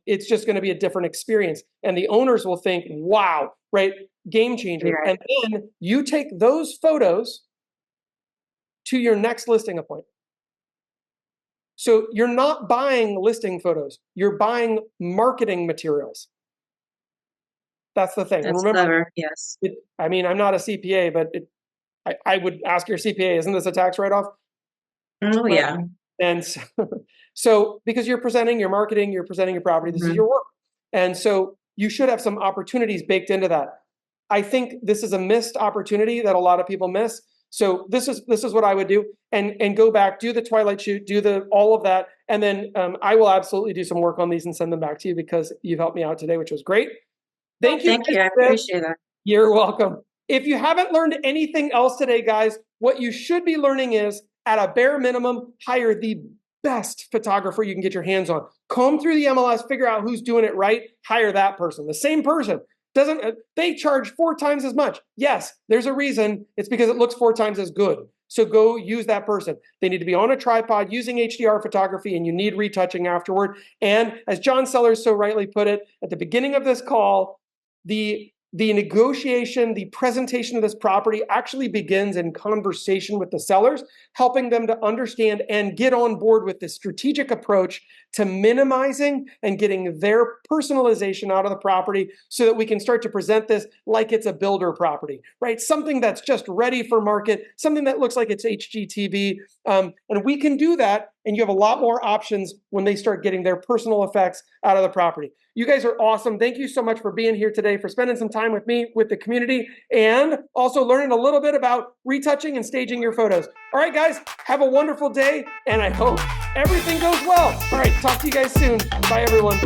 It's just going to be a different experience. And the owners will think, wow, right? Game changer. Yeah. And then you take those photos to your next listing appointment. So you're not buying listing photos. You're buying marketing materials. That's the thing. That's remember, clever. Yes. I mean, I'm not a CPA, but I would ask your CPA, isn't this a tax write-off? Oh, right? Yeah. And so because you're presenting your marketing, you're presenting your property, this is your work. And so you should have some opportunities baked into that. I think this is a missed opportunity that a lot of people miss. So this is what I would do, and go back, do the twilight shoot, do all of that, and then I will absolutely do some work on these and send them back to you because you've helped me out today, which was great. Thank you. Thank you. I appreciate that. You're welcome. If you haven't learned anything else today, guys, what you should be learning is, at a bare minimum, hire the best photographer you can get your hands on. Comb through the MLS, figure out who's doing it right, hire that person. The same person. They charge 4 times as much. Yes, there's a reason. It's because it looks 4 times as good. So go use that person. They need to be on a tripod using HDR photography, and you need retouching afterward. And as John Sellers so rightly put it at the beginning of this call, the negotiation, the presentation of this property actually begins in conversation with the sellers, helping them to understand and get on board with this strategic approach to minimizing and getting their personalization out of the property so that we can start to present this like it's a builder property, right? Something that's just ready for market, something that looks like it's HGTV. And we can do that, and you have a lot more options when they start getting their personal effects out of the property. You guys are awesome. Thank you so much for being here today, for spending some time with me, with the community, and also learning a little bit about retouching and staging your photos. All right, guys, have a wonderful day, and I hope everything goes well. All right, talk to you guys soon. Bye, everyone.